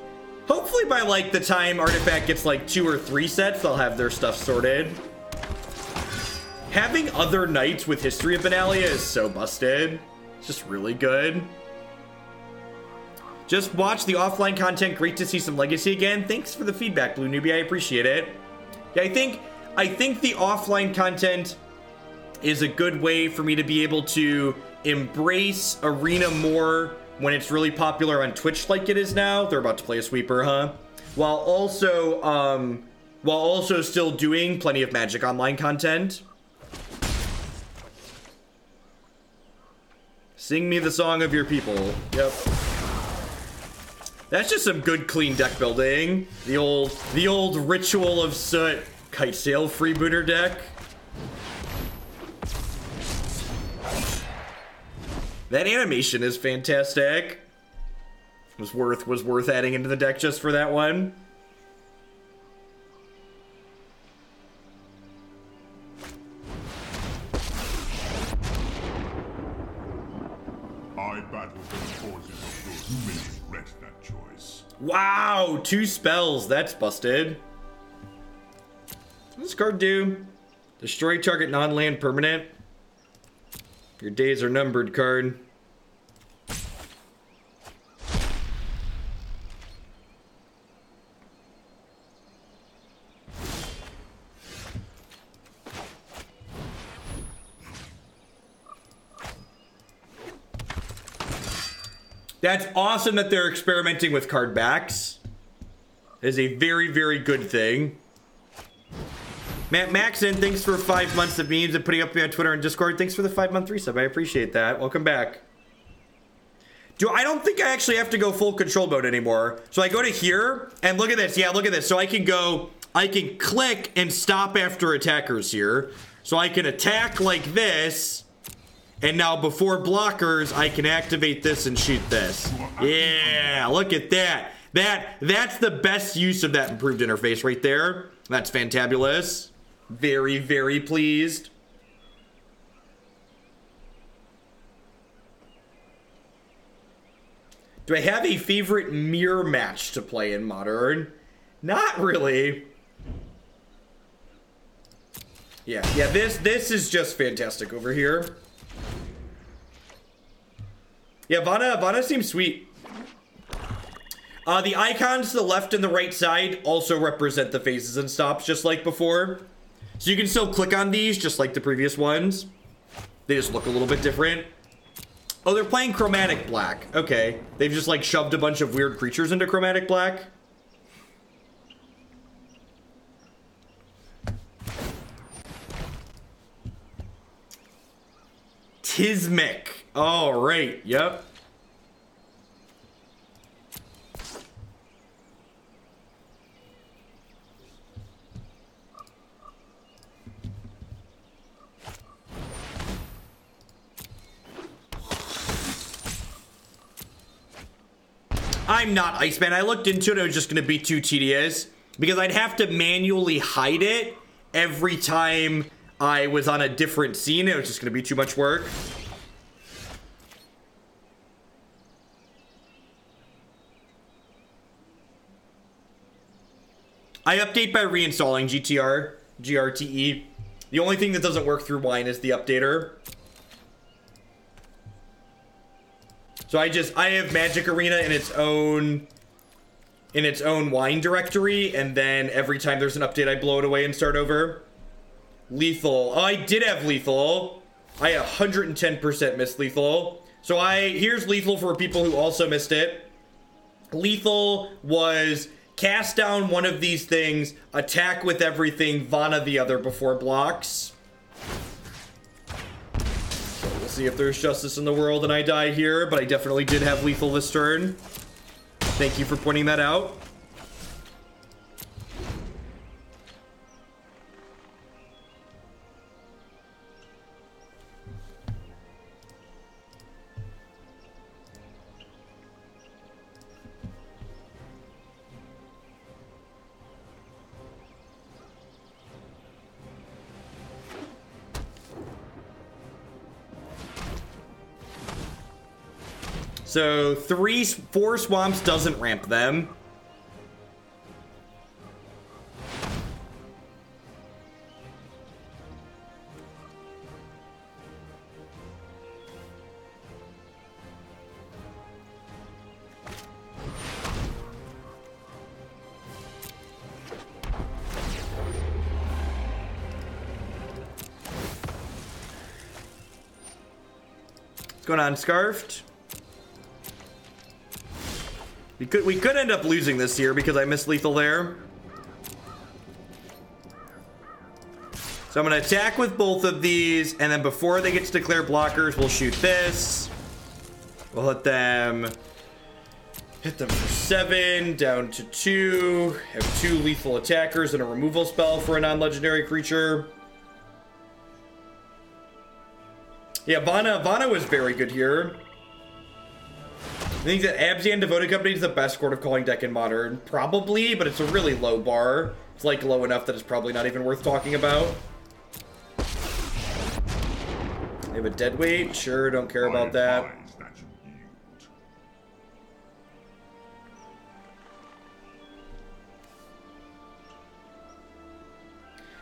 Hopefully by like the time artifact gets like 2 or 3 sets, they'll have their stuff sorted. Having other knights with History of Benalia is so busted. It's just really good. Just watch the offline content. Great to see some legacy again. Thanks for the feedback, Blue Newbie. I appreciate it. Yeah, I think the offline content is a good way for me to be able to embrace Arena more when it's really popular on Twitch like it is now. They're about to play a sweeper, huh? While also still doing plenty of Magic Online content. Sing me the song of your people. Yep. That's just some good clean deck building. The old Ritual of Soot Kite Sail freebooter deck. That animation is fantastic. Was worth adding into the deck just for that one. I battle for the forces of those who may regret that choice. Wow, 2 spells. That's busted. What's this card do? Destroy target non-land permanent. Your days are numbered, card. That's awesome that they're experimenting with card backs. It is a very, very good thing. Matt Maxon, thanks for 5 months of memes and putting up me on Twitter and Discord. Thanks for the 5-month resub. I appreciate that. Welcome back. I don't think I actually have to go full control mode anymore. So I go to here and look at this. Yeah, look at this. So I can click and stop after attackers here. So I can attack like this. And now before blockers, I can activate this and shoot this. Yeah, look at that. That's the best use of that improved interface right there. That's fantabulous. Very, very pleased. Do I have a favorite mirror match to play in Modern? Not really. Yeah, this is just fantastic over here. Yeah, Vona seems sweet. The icons to the left and the right side also represent the phases and stops, just like before. So you can still click on these, just like the previous ones. They just look a little bit different. Oh, they're playing chromatic black. Okay. They've just, like, shoved a bunch of weird creatures into chromatic black. Tismic. Oh, right. Yep. I'm not Iceman. I looked into it. It was just going to be too tedious because I'd have to manually hide it every time I was on a different scene. It was just going to be too much work. I update by reinstalling GRTE. The only thing that doesn't work through Wine is the updater. So I have Magic Arena in its own Wine directory, and then every time there's an update, I blow it away and start over. Lethal. Oh, I did have Lethal. I 110% missed Lethal. So here's Lethal for people who also missed it. Lethal was cast down one of these things, attack with everything, Vona the other before blocks. We'll see if there's justice in the world and I die here, but I definitely did have Lethal this turn. Thank you for pointing that out. So 4 swamps doesn't ramp them. What's going on, Scarfed? We could end up losing this here because I missed lethal there. So I'm going to attack with both of these, and then before they get to declare blockers, we'll shoot this. We'll hit them for 7, down to 2. Have 2 lethal attackers and a removal spell for a non-legendary creature. Yeah, Vona was very good here. I think that Abzan Devoted Company is the best Court of Calling deck in Modern. Probably, but it's a really low bar. It's like low enough that it's probably not even worth talking about. They have a deadweight. Sure, don't care about that.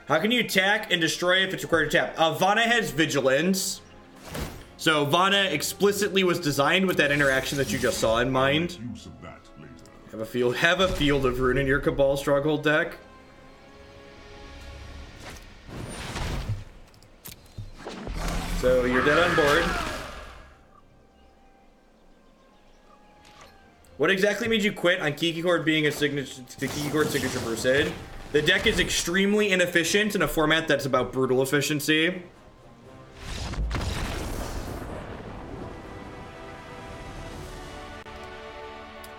How can you attack and destroy if it's required to tap? Vona has Vigilance. So Vona explicitly was designed with that interaction that you just saw in mind. Have a field of Rune in your Cabal Stronghold deck. So you're dead on board. What exactly made you quit on Kiki Chord being a signature, the Kiki Chord signature for Sid? The deck is extremely inefficient in a format that's about brutal efficiency.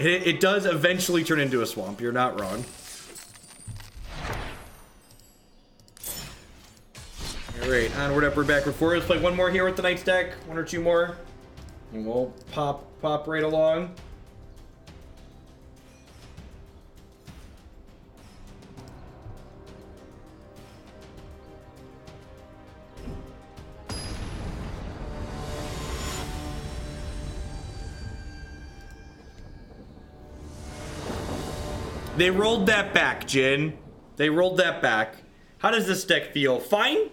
It does eventually turn into a swamp. You're not wrong. Alright, onward, upward, backward, forward. Let's play one more here with the Knight's deck. 1 or 2 more. And we'll pop right along. They rolled that back, Jin. They rolled that back. How does this deck feel? Fine.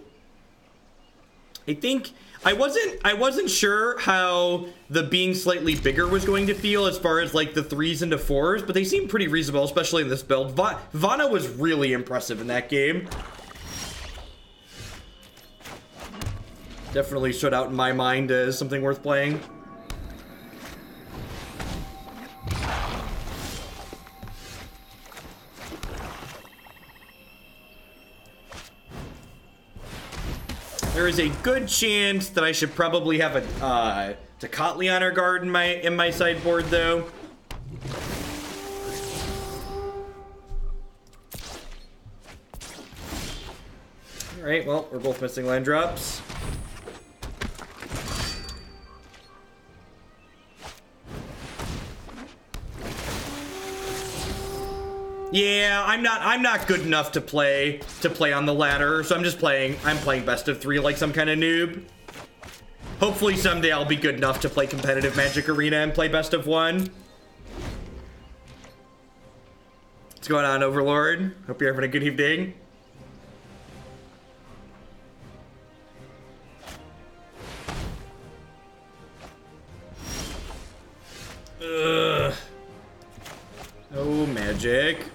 I think I wasn't sure how the being slightly bigger was going to feel as far as like the 3s into 4s, but they seem pretty reasonable, especially in this build. Vona was really impressive in that game. Definitely stood out in my mind as something worth playing. There is a good chance that I should probably have a Tecatli Honor Guard in my sideboard, though. All right, well, we're both missing land drops. Yeah, I'm not good enough to play on the ladder, so I'm playing best of 3 like some kind of noob. Hopefully someday I'll be good enough to play competitive Magic Arena and play best of 1. What's going on, Overlord? Hope you're having a good evening. Ugh. No magic.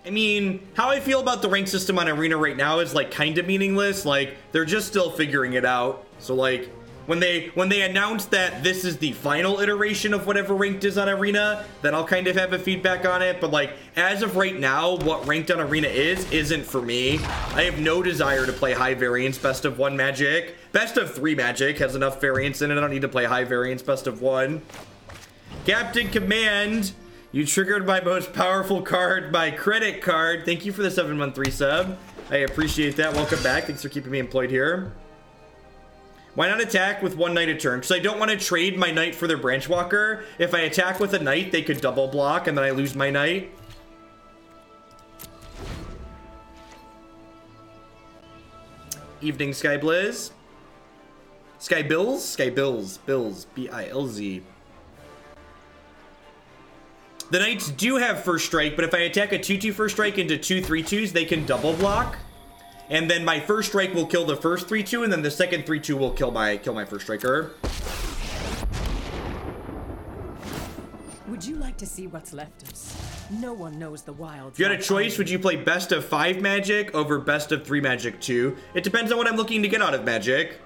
I mean, how I feel about the rank system on Arena right now is like kind of meaningless. Like, they're just still figuring it out. So like, when they announce that this is the final iteration of whatever ranked is on Arena, then I'll kind of have a feedback on it. But like, as of right now, what ranked on Arena isn't for me. I have no desire to play high variance best of 1 Magic. Best of 3 Magic has enough variance in it. I don't need to play high variance best of 1. Captain Command, you triggered my most powerful card, my credit card. Thank you for the 7-month resub. I appreciate that. Welcome back. Thanks for keeping me employed here. Why not attack with 1 Knight a turn? Because I don't want to trade my Knight for their Branchwalker. If I attack with a Knight, they could double block, and then I lose my Knight. evening, Sky Blizz. Sky Bills? Sky Bills. Bills. B-I-L-Z. The Knights do have first strike, but if I attack a 2/2 first strike into 2 3/2s, they can double block. And then my first strike will kill the first 3/2, and then the second 3/2 will kill my first striker. Would you like to see what's left of us? No one knows the wild. If you had a choice, would you play best of 5 Magic over best of 3 Magic 2? It depends on what I'm looking to get out of Magic.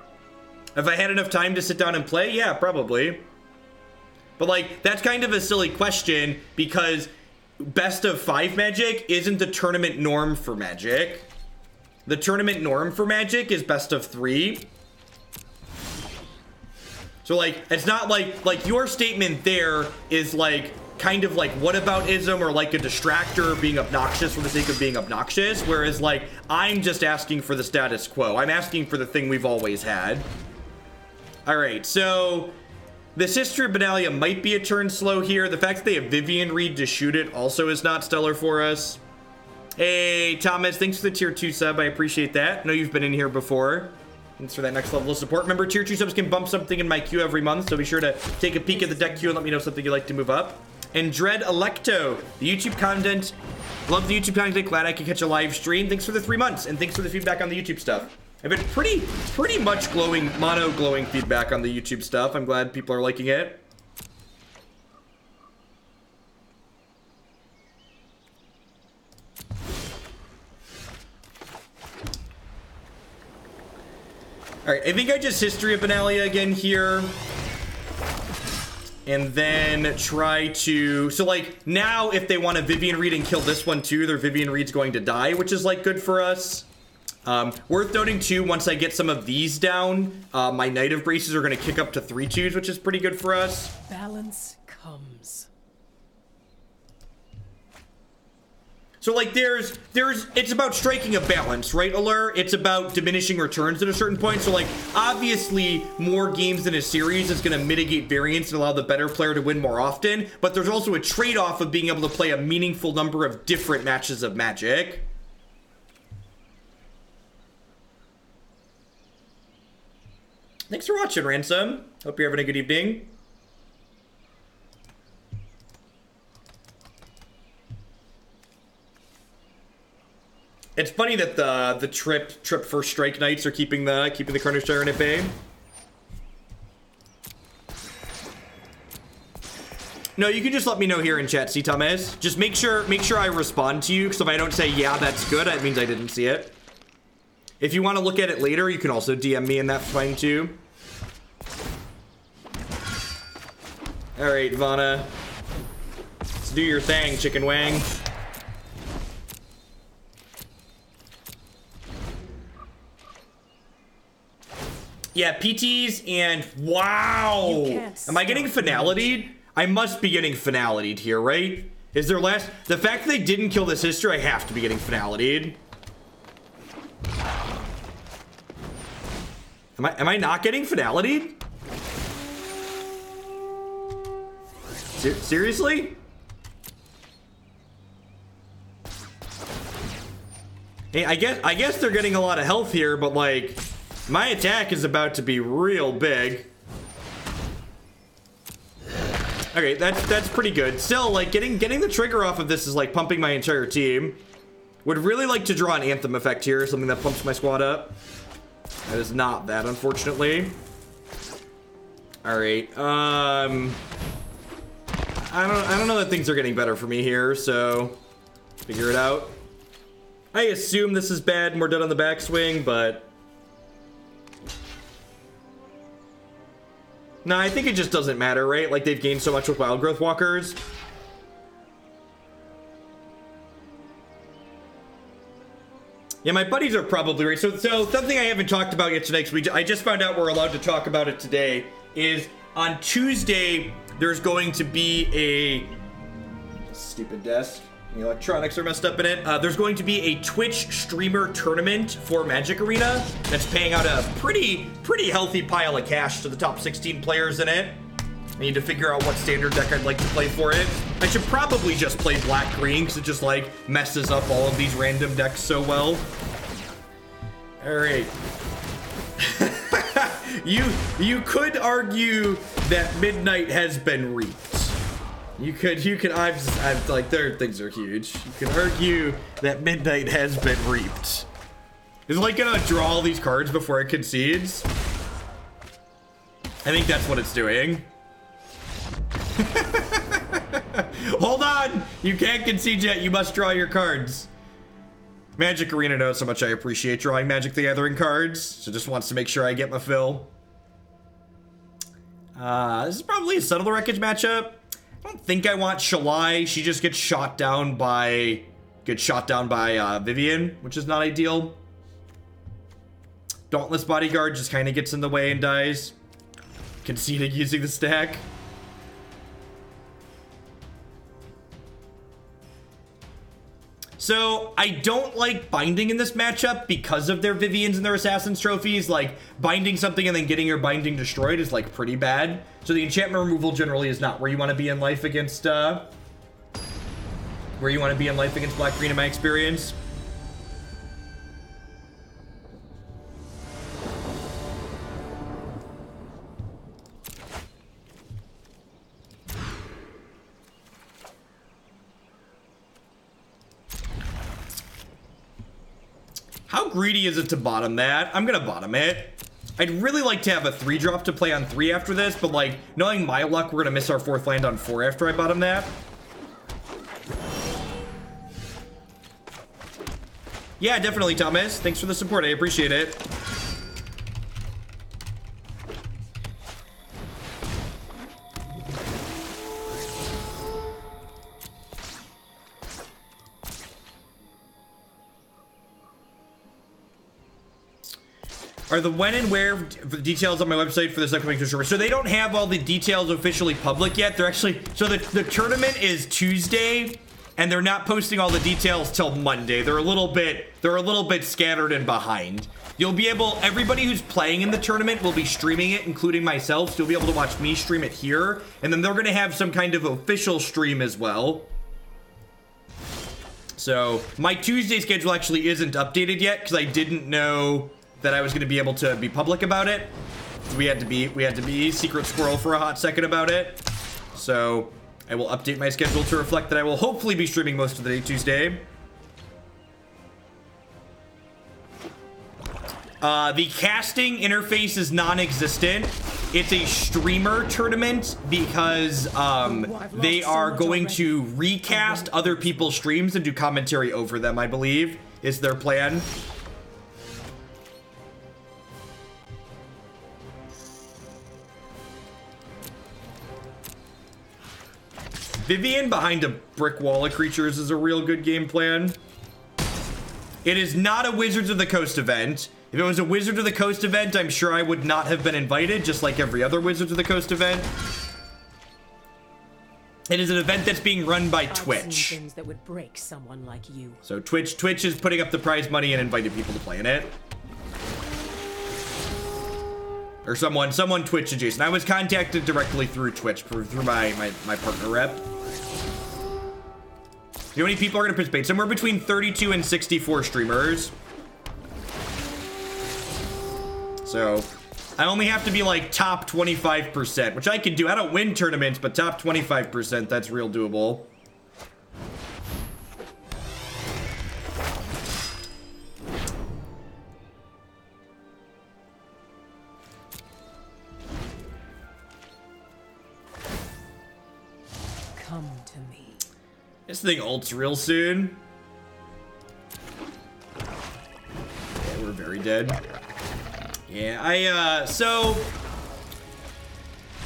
If I had enough time to sit down and play, yeah, probably. But like, that's kind of a silly question because best of 5 Magic isn't the tournament norm for Magic. The tournament norm for Magic is best of 3. So like, it's not like your statement there is like kind of like whataboutism or like a distractor being obnoxious for the sake of being obnoxious. Whereas like, I'm just asking for the status quo. I'm asking for the thing we've always had. All right, so this History of Benalia might be a turn slow here. The fact that they have Vivian Reed to shoot it also is not stellar for us. Hey, Thomas, thanks for the tier 2 sub. I appreciate that. I know you've been in here before. Thanks for that next level of support. Remember, tier 2 subs can bump something in my queue every month, so be sure to take a peek at the deck queue and let me know something you'd like to move up. And Dread Electo, the YouTube content. Love the YouTube content. Glad I could catch a live stream. Thanks for the 3 months, and thanks for the feedback on the YouTube stuff. I've been pretty much glowing feedback on the YouTube stuff. I'm glad people are liking it. All right, I think I just History of Benalia again here. And then try to, so like now if they want to Vivian Reed and kill this one too, their Vivian Reed's going to die, which is like good for us. Worth noting too, once I get some of these down, my Knight of Braces are going to kick up to 3/2s, which is pretty good for us. Balance comes. So like it's about striking a balance, right, Allure? It's about diminishing returns at a certain point. So like obviously more games in a series is going to mitigate variance and allow the better player to win more often. But there's also a trade-off of being able to play a meaningful number of different matches of Magic. Thanks for watching, Ransom. Hope you're having a good evening. It's funny that the trip first strike Knights are keeping the Carnage Tyrant at bay. No, you can just let me know here in chat, see, Thomas. Just make sure I respond to you, because if I don't say yeah, that's good, that means I didn't see it. If you want to look at it later, you can also DM me, and that's fine too. All right, Vona. Let's do your thing, Chicken Wang. Yeah, PTs and wow. Am I getting finality'd? I must be getting finality'd here, right? Is there less? The fact that they didn't kill this History, I have to be getting finality'd. Am I not getting finality'd? Seriously? Hey, I guess they're getting a lot of health here, but like my attack is about to be real big. Okay, that's pretty good. Still, like getting the trigger off of this is like pumping my entire team. Would really like to draw an Anthem effect here, something that pumps my squad up. That is not that, unfortunately. All right. I don't know that things are getting better for me here, so figure it out. I assume this is bad and we're done on the backswing, but no, I think it just doesn't matter, right? Like they've gained so much with Wild Growth Walkers. Yeah, my buddies are probably right. So something I haven't talked about yet today, because I just found out we're allowed to talk about it today, is on Tuesday, there's going to be a stupid desk. The electronics are messed up in it. There's going to be a Twitch streamer tournament for Magic Arena that's paying out a pretty healthy pile of cash to the top 16 players in it. I need to figure out what standard deck I'd like to play for it. I should probably just play black-green because it just like messes up all of these random decks so well. All right. You could argue that Midnight has been reaped. You could. I'm like, their things are huge. You could argue that Midnight has been reaped. Is it like gonna draw all these cards before it concedes? I think that's what it's doing. Hold on! You can't concede yet. You must draw your cards. Magic Arena knows how much I appreciate drawing Magic the Gathering cards, so just wants to make sure I get my fill. This is probably a Settle the Wreckage matchup. I don't think I want Shalai. She just gets shot down by Vivian, which is not ideal. Dauntless Bodyguard just kind of gets in the way and dies. Conceding using the stack. So, I don't like binding in this matchup because of their Vivians and their Assassin's trophies. Like, binding something and then getting your binding destroyed is, like, pretty bad. So the enchantment removal generally is not where you want to be in life against, Black Green in my experience. How greedy is it to bottom that? I'm gonna bottom it. I'd really like to have a 3-drop to play on 3 after this, but like, knowing my luck, we're gonna miss our 4th land on 4 after I bottom that. Yeah, definitely, Thomas. Thanks for the support. I appreciate it. Are the when and where details on my website for this upcoming tournament? So they don't have all the details officially public yet. They're actually, so the tournament is Tuesday, and they're not posting all the details till Monday. They're a little bit scattered and behind. You'll be able, everybody who's playing in the tournament will be streaming it, including myself. So you'll be able to watch me stream it here, and then they're gonna have some kind of official stream as well. So my Tuesday schedule actually isn't updated yet because I didn't know that I was going to be able to be public about it. We had to be secret squirrel for a hot second about it. So I will update my schedule to reflect that I will hopefully be streaming most of the day Tuesday. The casting interface is non-existent. It's a streamer tournament because they are going to recast other people's streams and do commentary over them, I believe, is their plan. Vivian behind a brick wall of creatures is a real good game plan. It is not a Wizards of the Coast event. If it was a Wizards of the Coast event, I'm sure I would not have been invited, just like every other Wizards of the Coast event. It is an event that's being run by Twitch. Things that would break someone like you. So Twitch is putting up the prize money and inviting people to play in it. Or someone Twitch adjacent. I was contacted directly through Twitch, through my partner rep. You know how many people are going to participate? Somewhere between 32 and 64 streamers. So, I only have to be like top 25%, which I can do. I don't win tournaments, but top 25%, that's real doable. Come to me. This thing ults real soon. Yeah, we're very dead. Yeah, so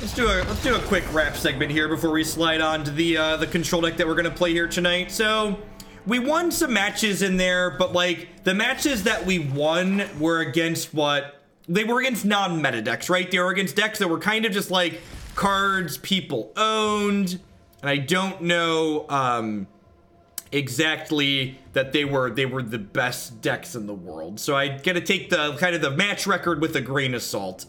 let's do a quick wrap segment here before we slide on to the control deck that we're gonna play here tonight. So we won some matches in there, but like the matches that we won were against they were against non-meta decks, right? They were against decks that were kind of just like cards people owned. And I don't know exactly that they were the best decks in the world. So I gotta take the kind of the match record with a grain of salt.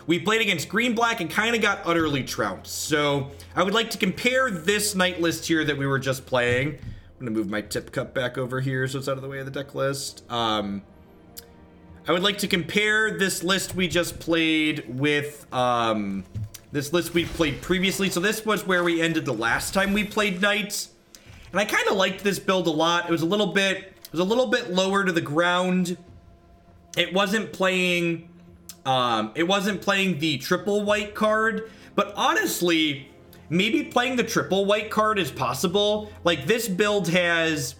We played against green-black and kind of got utterly trounced. So I would like to compare this night list here that we were just playing. I'm gonna move my tip cup back over here so it's out of the way of the deck list. I I would like to compare this list we just played with this list we played previously. So this was where we ended the last time we played Knights, and I kind of liked this build a lot. It was a little bit lower to the ground. It wasn't playing the triple white card, but honestly, maybe playing the triple white card is possible. Like, this build has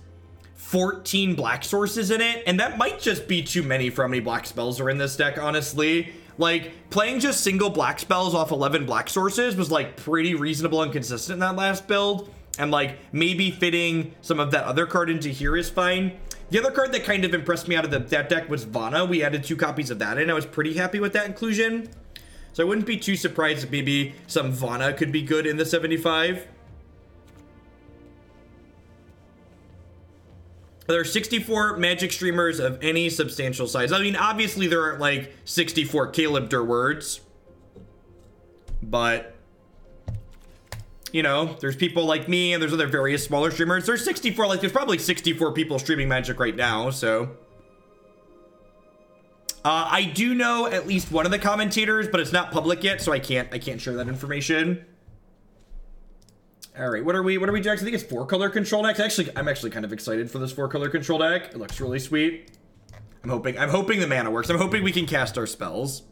14 black sources in it, and that might just be too many for how many black spells are in this deck, honestly. Like, playing just single black spells off 11 black sources was, like, pretty reasonable and consistent in that last build, and, like, maybe fitting some of that other card into here is fine. The other card that kind of impressed me out of that deck was Vona. We added 2 copies of that in. I was pretty happy with that inclusion. So I wouldn't be too surprised if maybe some Vona could be good in the 75. There are 64 Magic streamers of any substantial size. I mean, obviously there aren't like 64 Caleb words, but you know, there's people like me and there's other various smaller streamers. There's 64, like there's probably 64 people streaming Magic right now, so. I do know at least one of the commentators, but it's not public yet, so I can't share that information. All right, what are we doing? I think it's 4-color control deck. I'm actually kind of excited for this 4-color control deck. It looks really sweet. I'm hoping the mana works. I'm hoping we can cast our spells.